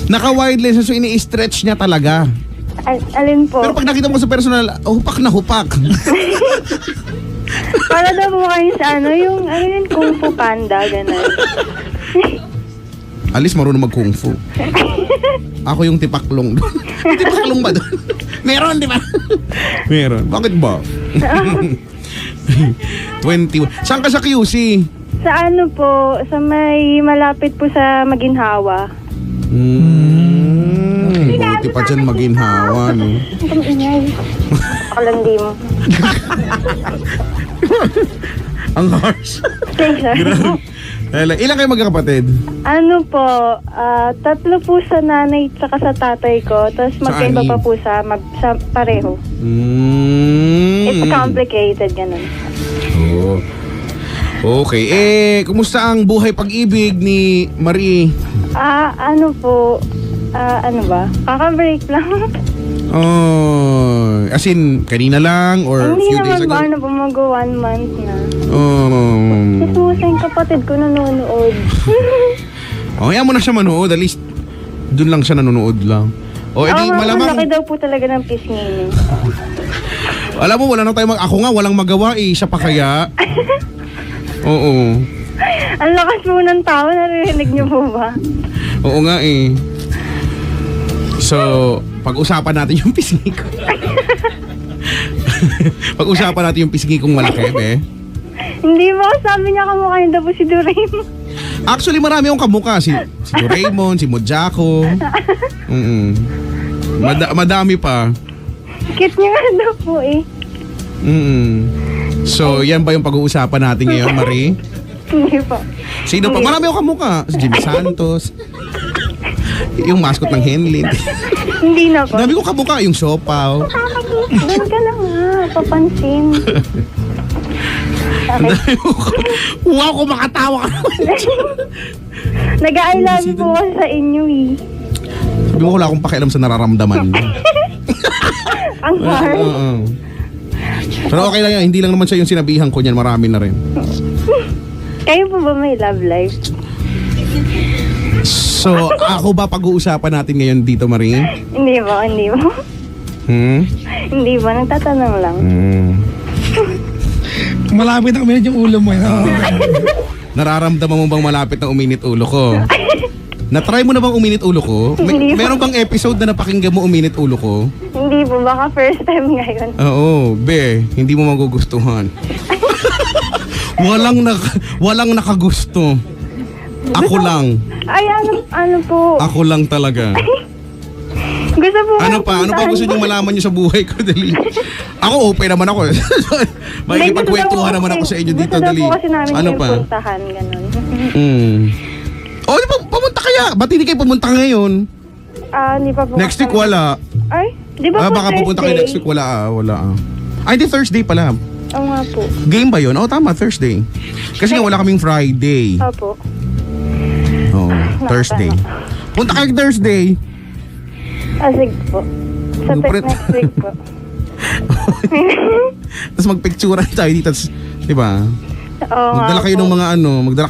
Naka-wide lens, so ini-stretch niya talaga. Alin po? Pero pag nakita mo sa personal, hupak na hupak. Para daw po kayo sa yung Kung Fu Panda, gano'n. Alis marunong mag-kung fu. Ako yung tipaklong doon. Tipaklong ba doon? Meron, di ba? Meron. Bakit ba? 21. Saan ka sa QC? Sa po, sa may malapit po sa Maginhawa. Buti pa dyan maginhawa, no? Ang ingay. Akalandi mo. Ang harsh. Thanks, sir. Ilan kayo magkakapatid? Po, 3 po sa nanay tsaka sa tatay ko. Tapos magkaiba anim? pa po sa pareho. It's complicated, ganun. Oh. Okay. Kumusta ang buhay pag-ibig ni Marie? Po, kaka-break lang. Oh, as in, kanina lang or Hindi few days naman ago? po, mag-1 month na. Oh. Kasi yung kapatid ko nanonood. Kaya mo na siya manood. At least, dun lang siya nanonood lang. O, edi malamang... Laki daw po talaga ng pisngin. Alam mo, wala na tayo ako nga, walang magawa eh. Siya pa kaya? Oo. Ang lakas po ng tao, narinig niyo po ba? Oo nga eh. So, pag-usapan natin yung pisngi ko. Pag-usapan natin yung pisngi kong malaki, eh. Hindi ba? Sabi niya kamukha niya daw po si Doraemon. Actually, marami akong kamukha. Si Doraemon, si Mojako. Madami pa. Cute niya nga daw po eh. So, yan ba yung pag-uusapan natin ngayon, Marie? Hindi po. Sino pa? Marami akong kamukha. Si Jimmy Santos. Yung mascot ng Henley. Hindi na po. Dami ko kamukha. Yung Siopaw. Doon ka na nga, papansin. Wow, kung makatawa ka naman. Nag-I love you po kasi sa inyo eh. Sabi mo, wala akong pakialam sa nararamdaman mo. Ang hard. Oo. Pero okay lang yan, hindi lang naman siya yung sinabihan ko niyan, marami na rin. Kayo po ba may love life? So, ako ba pag-uusapan natin ngayon dito, Marie? Hindi ba? Hindi ba? Nagtatanong lang. Malapit na uminit yung ulo mo. Nararamdaman mo bang malapit na uminit ulo ko? Na-try mo na bang uminit ulo ko? Hindi po. Meron bang episode na napakinggan mo uminit ulo ko? Hindi po. Baka first time ngayon. Oo, be, hindi mo magugustuhan. walang nakagusto. Ako lang. Ay, ano po? Ako lang talaga. Gusto po Ano pa? Ano pa gusto niyong malaman niyo sa buhay ko, Dali? Ako, open naman ako. Makikipagkwentuhan naman ako sa inyo dito, Dali. Gusto po kasi namin Ano kayong pa? puntahan, ganun. Oh, di ba, pumunta kaya? Ba't hindi kayo pumunta ngayon? Hindi pa po. Next week wala. Ay, di ba po Baka pupunta kayo next week, wala. Ay, di Thursday pala. Oo nga po. Game ba yun? Oo, tama, Thursday. Kasi nga wala kaming Friday. Opo. Oo, Thursday. Punta kayo Thursday. Sige po. Sa Lupret. next week po. Tapos magpicturean tayo dito. Di ba? Oo nga Magdala kayo po. ng mga magdala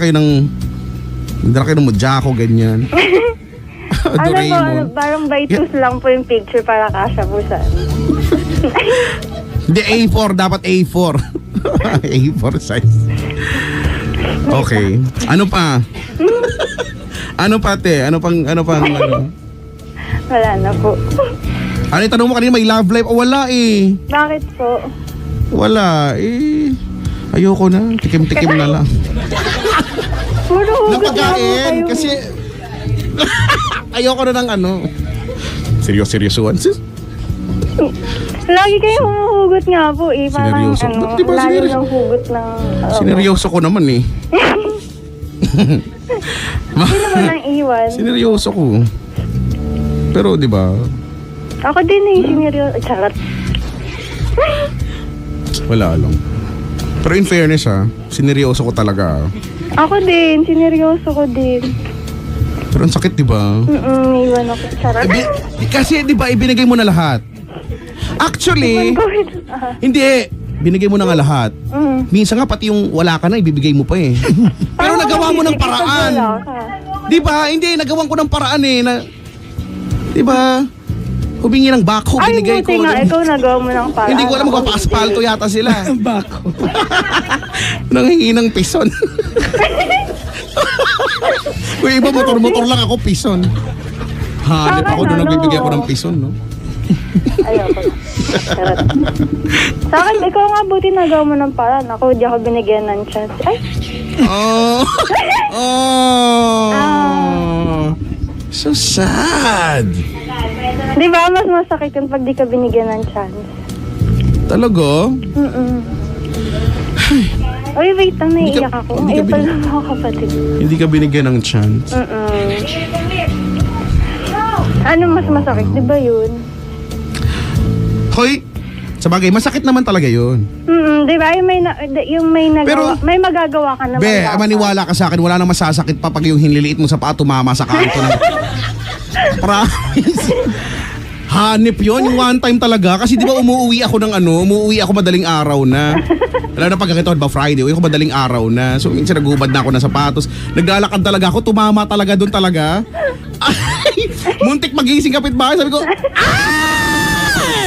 kayo ng Mojako, ganyan. Doraemon. Parang by twos lang po yung picture para kasha po sa... Hindi, A4. Dapat A4. A4 size. Okay. Ano pa? Ano pa, te? Ano pang... Wala na po. Ano yung tanong mo kanina? May love life? O wala eh. Bakit po? Wala eh. Ayoko na. Tikim-tikim na lang. Puro hugot lang po Napagain. kayo. Kasi... Ayoko na ng seryosoan. Lagi kayo humuhugot nga po eh. Parang Sineryoso. Diba, lalo sineryoso? ng hugot ng... Sineryoso ko naman eh. Sino mo nang iwan? Sineryoso ko. Pero di ba? Ako din eh, sineryoso. Charot. Wala lang. Pero in fairness sineryoso ko talaga. Ako din, sineryoso ko din. Pero ang sakit, di ba? Iwan ako. Charot. Kasi di ba ibinigay mo na lahat? Actually, hindi. Binigay mo na nga lahat. Minsan nga pati yung wala ka na, ibibigay mo pa eh. Pero nagawa mo ng paraan. Di ba? Hindi, nagawan ko ng paraan eh. Di ba? Humingi ng bako, Ay, binigay buti ko. nga, ikaw nagawa mo ng paraan. Hindi ko alam, magpapa-aspalto yata sila. Bako. Nanghingi ng pison. Kung iba, motor-motor lang ako, pison. Hanip ako doon, nagbibigay ako ng pison, no? Ayoko. Charot. Sa akin, ikaw nga buti nagawa mo ng paraan. Ako, di ako binigyan ng chance. Ay, So sad. di ba mas masakit yung pag di ka binigyan ng chance? Talaga? Uy, wait lang, Hindi naiiyak ka- ako. hindi ka Ayaw pala mga kapatid. Hindi ka binigyan ng chance. Ano mas masakit? Di ba yun? Hoy, sabagay, masakit naman talaga yun. Di ba? Yung may nagawa, Pero- may magagawa ka naman. Be, dapat. maniwala ka sa akin, wala nang masasakit pa pag yung hinliliit mo sa paa tumama sa kanto ng... Promise. Hanip yun, yung one time talaga. Kasi di ba umuwi ako madaling araw na. Lalo na pagkakita ko, ba Friday, uwi ako madaling araw na. So minsan nagubad na ako ng sapatos. Naglalakad talaga ako, tumama talaga doon talaga. Ay, muntik magising kapitbahay. Sabi ko,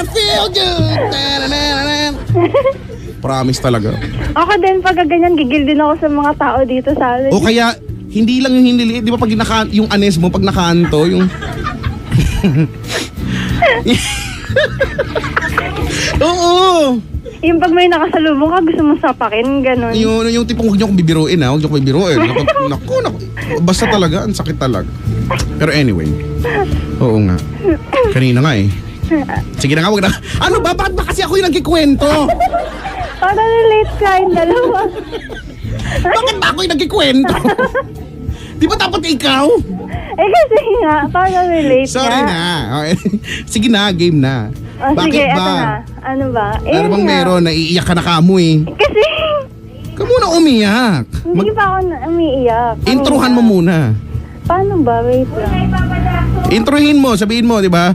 feel good. Promise talaga. Ako din, pag ganyan, gigil din ako sa mga tao dito sa amin. O kaya, hindi lang yung hinliliit. Di ba pag yung anes mo, pag nakanto, yung... Oo. Yung pag may nakasalubong ka, gusto mong sapakin, ganun. Yung tipong huwag niyo akong bibiruin Huwag niyo akong bibiruin. Naku. Basta talaga, ang sakit talaga. Pero anyway. Oo nga. Kanina nga eh. Sige na nga, wag na. Ano ba? Bakit ba kasi ako yung nagkikwento? Para relate ka yung dalawa. Bakit ba ako yung nagkikwento? Di ba dapat ikaw? Kasi nga, para relate Sorry nga. na. Okay. Sige na, game na. Sige, eto na. Ano ba? Ano bang nga. meron? Naiiyak ka na kamo eh. Kasi, Ka muna umiyak. Hindi pa ako umiiyak. Introhan mo muna. Paano ba? Wait lang. Introhin mo, sabihin mo, di ba?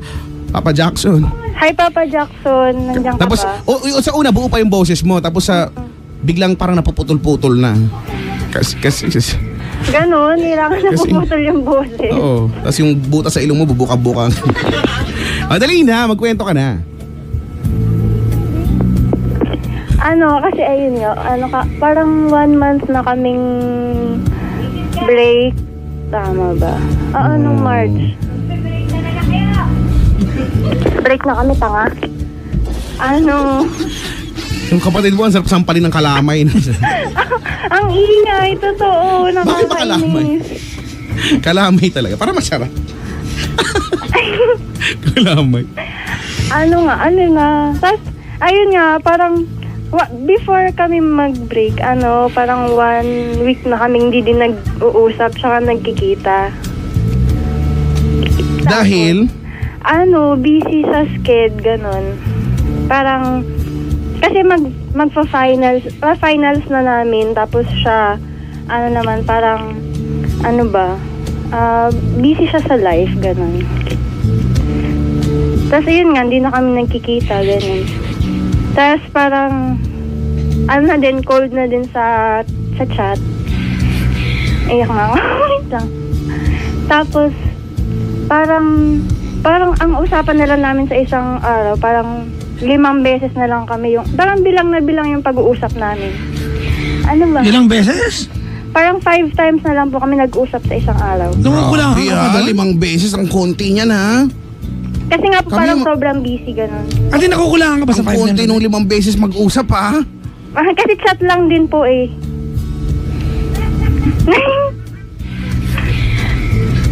Papa Jackson. Hi, Papa Jackson. Nandiyan ka Tapos, ba? sa una, buo pa yung boses mo. Tapos biglang parang napuputol-putol na. Kasi Ganon, kailangan na Kasi- puputol yung boses. oo. Tapos yung butas sa ilong mo, bubuka-buka. Dali na, magkwento ka na. Kasi ayun nga, parang 1 month na kaming break. Tama ba? Nung March. Break na kami, tanga. Yung kapatid mo, ang sarap sampalin ng kalamay. Ang ingay, totoo. Bakit ba kalamay? Nakakainis. Kalamay talaga. Para masarap. Kalamay. Tapos, ayun nga, parang, before kami mag-break, parang 1 week na kaming hindi din nag-uusap, tsaka nagkikita. Dahil, Busy sa sked, ganon. Parang, kasi finals na namin, tapos siya, parang, busy siya sa life, ganon. Tapos yun nga, hindi na kami nagkikita, ganon. Tapos parang, cold na din sa chat. Iyak nga ako. Wait lang. Tapos, parang ang usapan na lang namin sa isang araw, parang 5 beses na lang kami parang bilang na bilang yung pag-uusap namin. Ano ba? Ilang beses? Parang 5 times na lang po kami nag-usap sa isang araw. Nungukulangan ka pa doon? 5 beses ang konti niyan, ha? Kasi nga po Kami parang yung- sobrang busy, ganun. Ate, nakukulangan ka pa sa Ang 5 konti nung 5 beses mag-usap, ha? Kasi chat lang din po eh.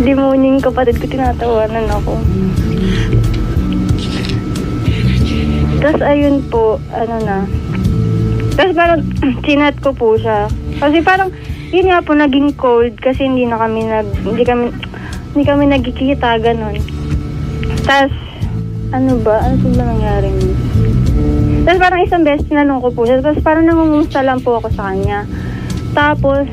Demonying kapatid ko, tinatawanan ako. Tapos ayun po, Tapos parang chinat ko po siya. Kasi parang, yun nga po, naging cold kasi hindi kami nagkikita, ganun. Tapos, ano ba nangyari? Tapos parang isang beses tinanong ko po siya. Tapos parang nangungumusta lang po ako sa kanya. Tapos,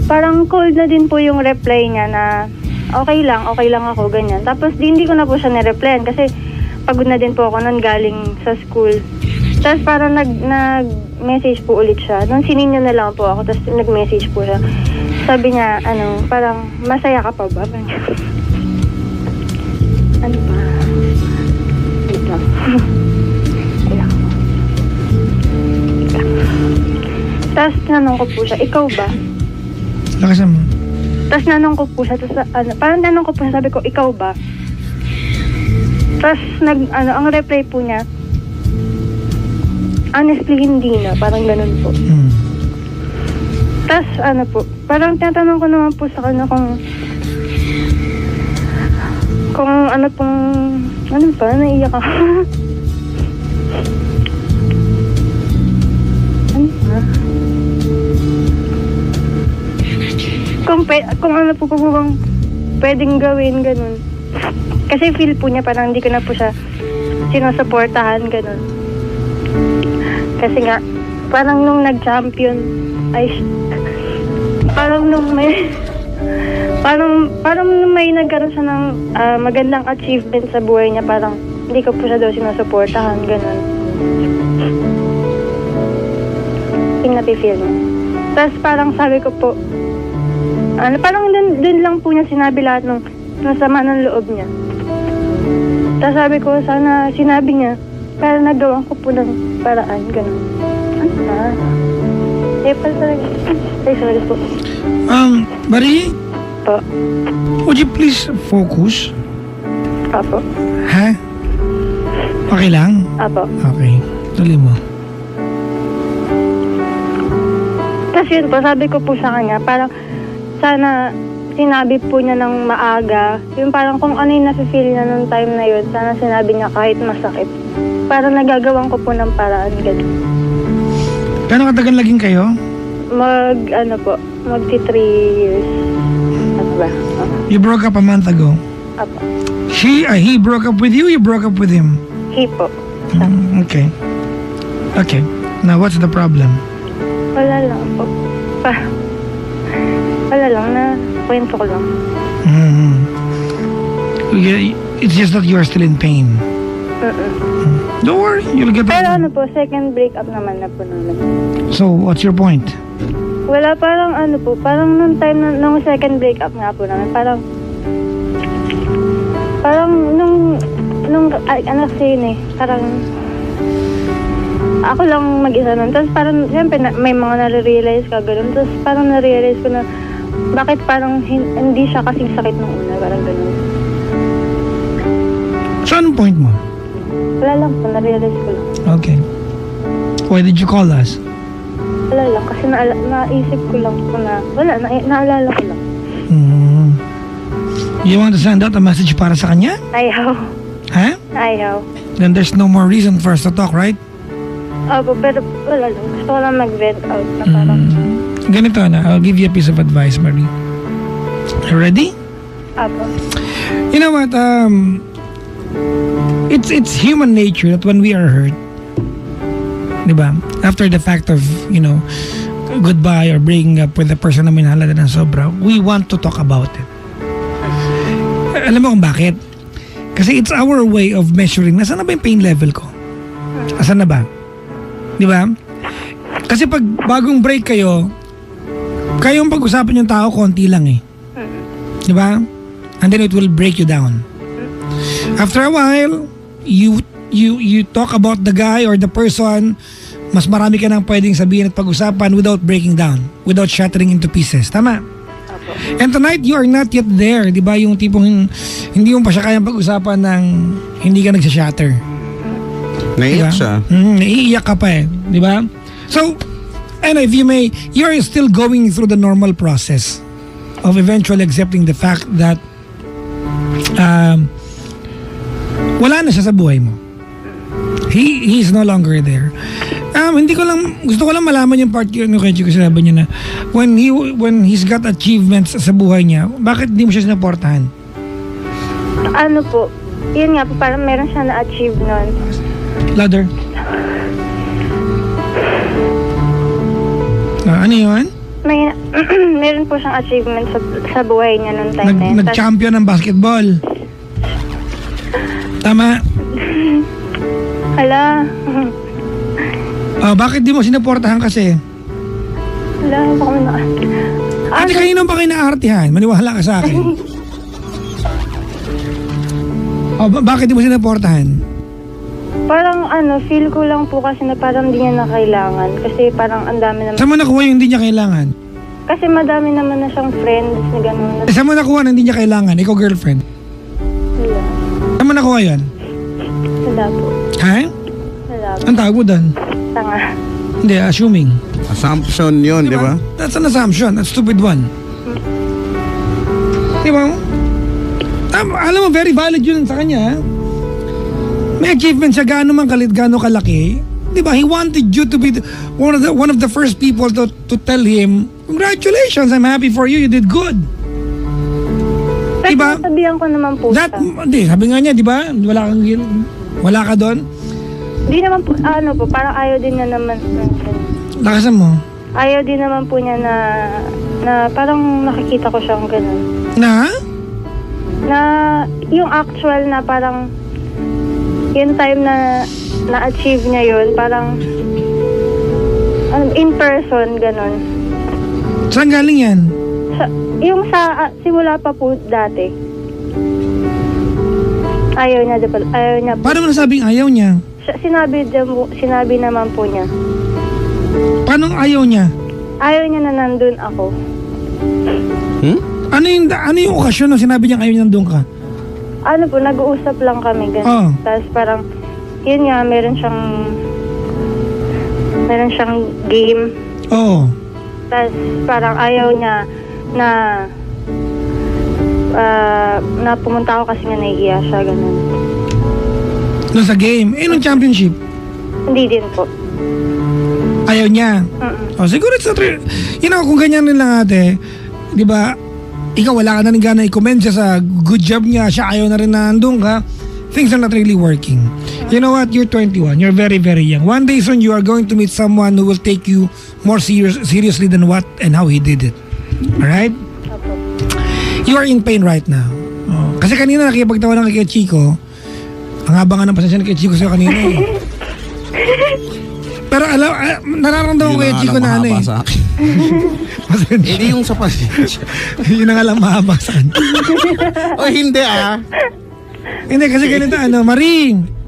parang cold na din po yung reply niya na okay lang ako, ganyan. Tapos hindi ko na po siya nireplyan kasi pagod na din po ako nun galing sa school. Tapos parang nag-message po ulit siya. Nung sininyo na lang po ako, tapos nag-message po siya. Sabi niya, parang masaya ka pa ba? Ano ba? Wait lang. Wala ko. Tapos tinanong ko po siya, ikaw ba? Lakasan mo. Tapos nanong ko po siya, parang nanong ko po siya, sabi ko, ikaw ba? Tapos ang reply po niya, honestly, hindi na, parang ganun po. Tapos po, parang tinatanong ko naman po sa kanya kung naiiyak ako. Kung ano po bang pwedeng gawin, ganun. Kasi feel po niya parang hindi ko na po siya sinusuportahan, ganun. Kasi nga, parang nung nag-champion, parang nung may nagkaroon siya ng magandang achievement sa buhay niya, parang hindi ko po siya daw sinusuportahan, ganun. Yung napi-feel niya. Tapos parang sabi ko po, parang dun lang po niya sinabi lahat ng sama ng loob niya. Tapos sabi ko, sana sinabi niya, para nagawan ko po ng paraan, ganun. Ano na? Pala talaga. Sorry po. Marie, Po. would you please focus? Apo. Ha? Okay lang? Apo. Okay. Tuloy mo. Tapos yun po, sabi ko po sa kanya, parang sana sinabi po niya ng maaga, yung parang kung ano yung nafe-feel niya nung time na yun, sana sinabi niya kahit masakit. Parang nagagawan ko po ng paraan, gano'n. Gano'ng katagal laging kayo? Magti 3 years. Ano ba? You broke up a month ago. Apo. He broke up with you, you broke up with him? He po. Okay. Okay. Now, what's the problem? Wala lang po. Wala lang, na kwento ko lang. Mm. It's just that you're still in pain. Don't worry, you'll get Pero better. ano po, second breakup naman na po namin. So, what's your point? Wala, parang ano po, parang nung time nung second breakup nga po namin, parang nung ano kasi yun eh, parang ako lang mag-isa nun. Tapos parang, siyempre, may mga nare-realize ka, gano'n. Tapos parang nare-realize ko na, bakit parang hindi siya kasing sakit nung una, parang gano'n. So, anong point mo? Wala lang po, na-realize ko lang. Okay. Why did you call us? Wala lang, kasi naisip ko lang po na, wala, naalala ko lang. Mm. You want to send out a message para sa kanya? Ayaw. Ha? Ayaw. Then there's no more reason for us to talk, right? Opo, pero wala lang. Gusto ko lang mag-vent out na parang, Ganito na, I'll give you a piece of advice, Marie. You ready? opo. You know what? It's human nature that when we are hurt, diba? After the fact of, goodbye or breaking up with the person na minahal natin ng sobra, we want to talk about it. Alam mo kung bakit? Kasi it's our way of measuring, nasaan na ba yung pain level ko? Asan na ba? Diba? Kasi pag bagong break kayong pag-usapan yung tao, konti lang eh. Diba? And then it will break you down. After a while, you talk about the guy or the person, mas marami ka nang pwedeng sabihin at pag-usapan without breaking down, without shattering into pieces. Tama? And tonight, you are not yet there. Diba? Yung tipong hindi mo pa siya kayang pag-usapan ng hindi ka nagsashatter. Naiyak Diba? siya. Naiiyak ka pa eh. Diba? So, and if you may, you're still going through the normal process of eventually accepting the fact that wala na siya sa buhay mo. He's no longer there. Gusto ko lang malaman yung part yung kay Chico, sinabi niya na when he's got achievements sa buhay niya, bakit hindi mo siya sinaportahan? Ano po, yun nga po, parang meron siya na-achieve nun. Louder. Ano yun? Meron po siyang achievement sa buhay niya nung time na yun. Nag-champion ng basketball. Tama. Hala. Bakit di mo sinaportahan kasi? Hala, baka may Ate, kanino pa kayo naartihan? Maniwala ka sa akin. Bakit di mo sinaportahan? Parang feel ko lang po kasi na parang hindi niya na kailangan. Kasi parang ang dami naman. Saan mo nakuha yung hindi niya kailangan? Kasi madami naman na siyang friends na gano'n. Saan mo nakuha na hindi niya kailangan? Ikaw girlfriend. Wala. Saan mo nakuha yun? Wala po. Ha? Wala po. Ang tawag mo doon? Tanga. Hindi, assuming. Assumption yun, di ba? That's an assumption. That's a stupid one. Di ba? Alam mo, very valid yun sa kanya. May achievement siya, gaano man kalit, gaano kalaki. Di ba? He wanted you to be one of the first people to tell him, congratulations, I'm happy for you, you did good. Kasi Diba? sabihan ko naman po siya. Hindi, sabi nga niya, di ba? Wala ka doon. Hindi naman po, parang ayaw din niya naman. Lakasan mo. Ayaw din naman po niya na parang nakikita ko siyang gano'n. Na? Na yung actual na parang yung time na na-achieve niya yun, parang in person, gano'n. Saan galing yan? Yung simula pa po dati. Ayaw niya. Paano mo nasabing ayaw niya? Sinabi naman po niya. Paano ayaw niya? Ayaw niya na nandun ako. Ano yung okasyon na sinabi niya ayaw niya nandun ka? Nag-uusap lang kami ganun. Oh. Tapos parang, yun nga, meron siyang game. Oo. Tapos parang ayaw niya na pumunta ako kasi nga naiiya siya, ganun. Doon sa game. Nung championship. Hindi din po. Ayaw niya. Siguro it's not real. Kung ganyan rin lang ate, di ba, ikaw wala ka na rin gana i-comment siya sa good job niya, siya ayaw na rin na nandun ka, things are not really working. You know what? You're 21. You're very, very young. One day soon, you are going to meet someone who will take you more seriously than what and how he did it. Alright? You are in pain right now. Oh. Kasi kanina nakipagtawanan kay Chico. Ang haba nga ng pasensya ni kay Chico sa'yo kanina eh. Pero nararamdaman ko kay Chico na ano eh. Sa akin. Pasensya. Hindi yung sa pasensya. Yun ang alam mahaba sa kanya. O hindi ah. Hindi kasi ganito Maring.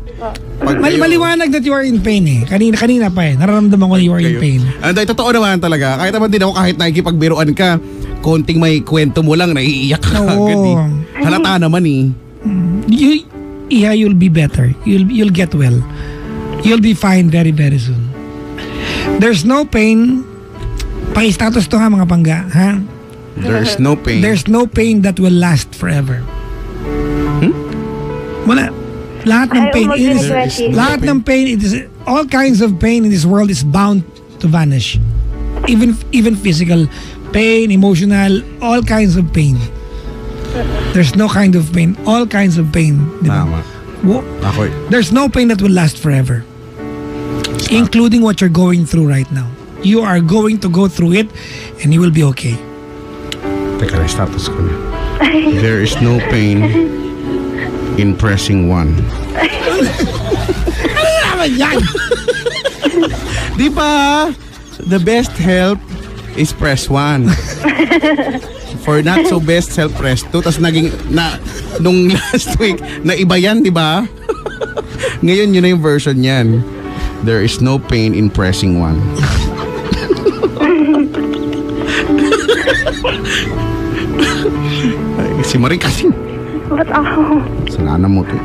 Maliwanag that you are in pain eh. Kanina pa eh. Nararamdaman ko na you are in pain. Anday, totoo naman talaga. Kahit naman din ako kahit nakikipagbiruan ka, konting may kwento mo lang, naiiyak ka agad eh. Halata naman eh. You'll be better. You'll get well. You'll be fine very, very soon. There's no pain. Paki-status to ha mga pangga. Ha? There's no pain. There's no pain that will last forever. Wala. Lahat ng pain lahat ng pain, all kinds of pain in this world is bound to vanish. Even physical pain, emotional, all kinds of pain. There's no kind of pain, all kinds of pain. Diba? Tama. Ako There's no pain that will last forever. Including what you're going through right now. You are going to go through it and you will be okay. Teka, status ko na. There is no pain in pressing one. Ano naman yan? Di ba? The best help is press 1. For not so best help, press 2. Tapos naging, nung last week, na iba yan, di ba? Ngayon, yun na yung version yan. There is no pain in pressing 1. Ay, si Marie kasi. Ba't ako? Sanana mo to.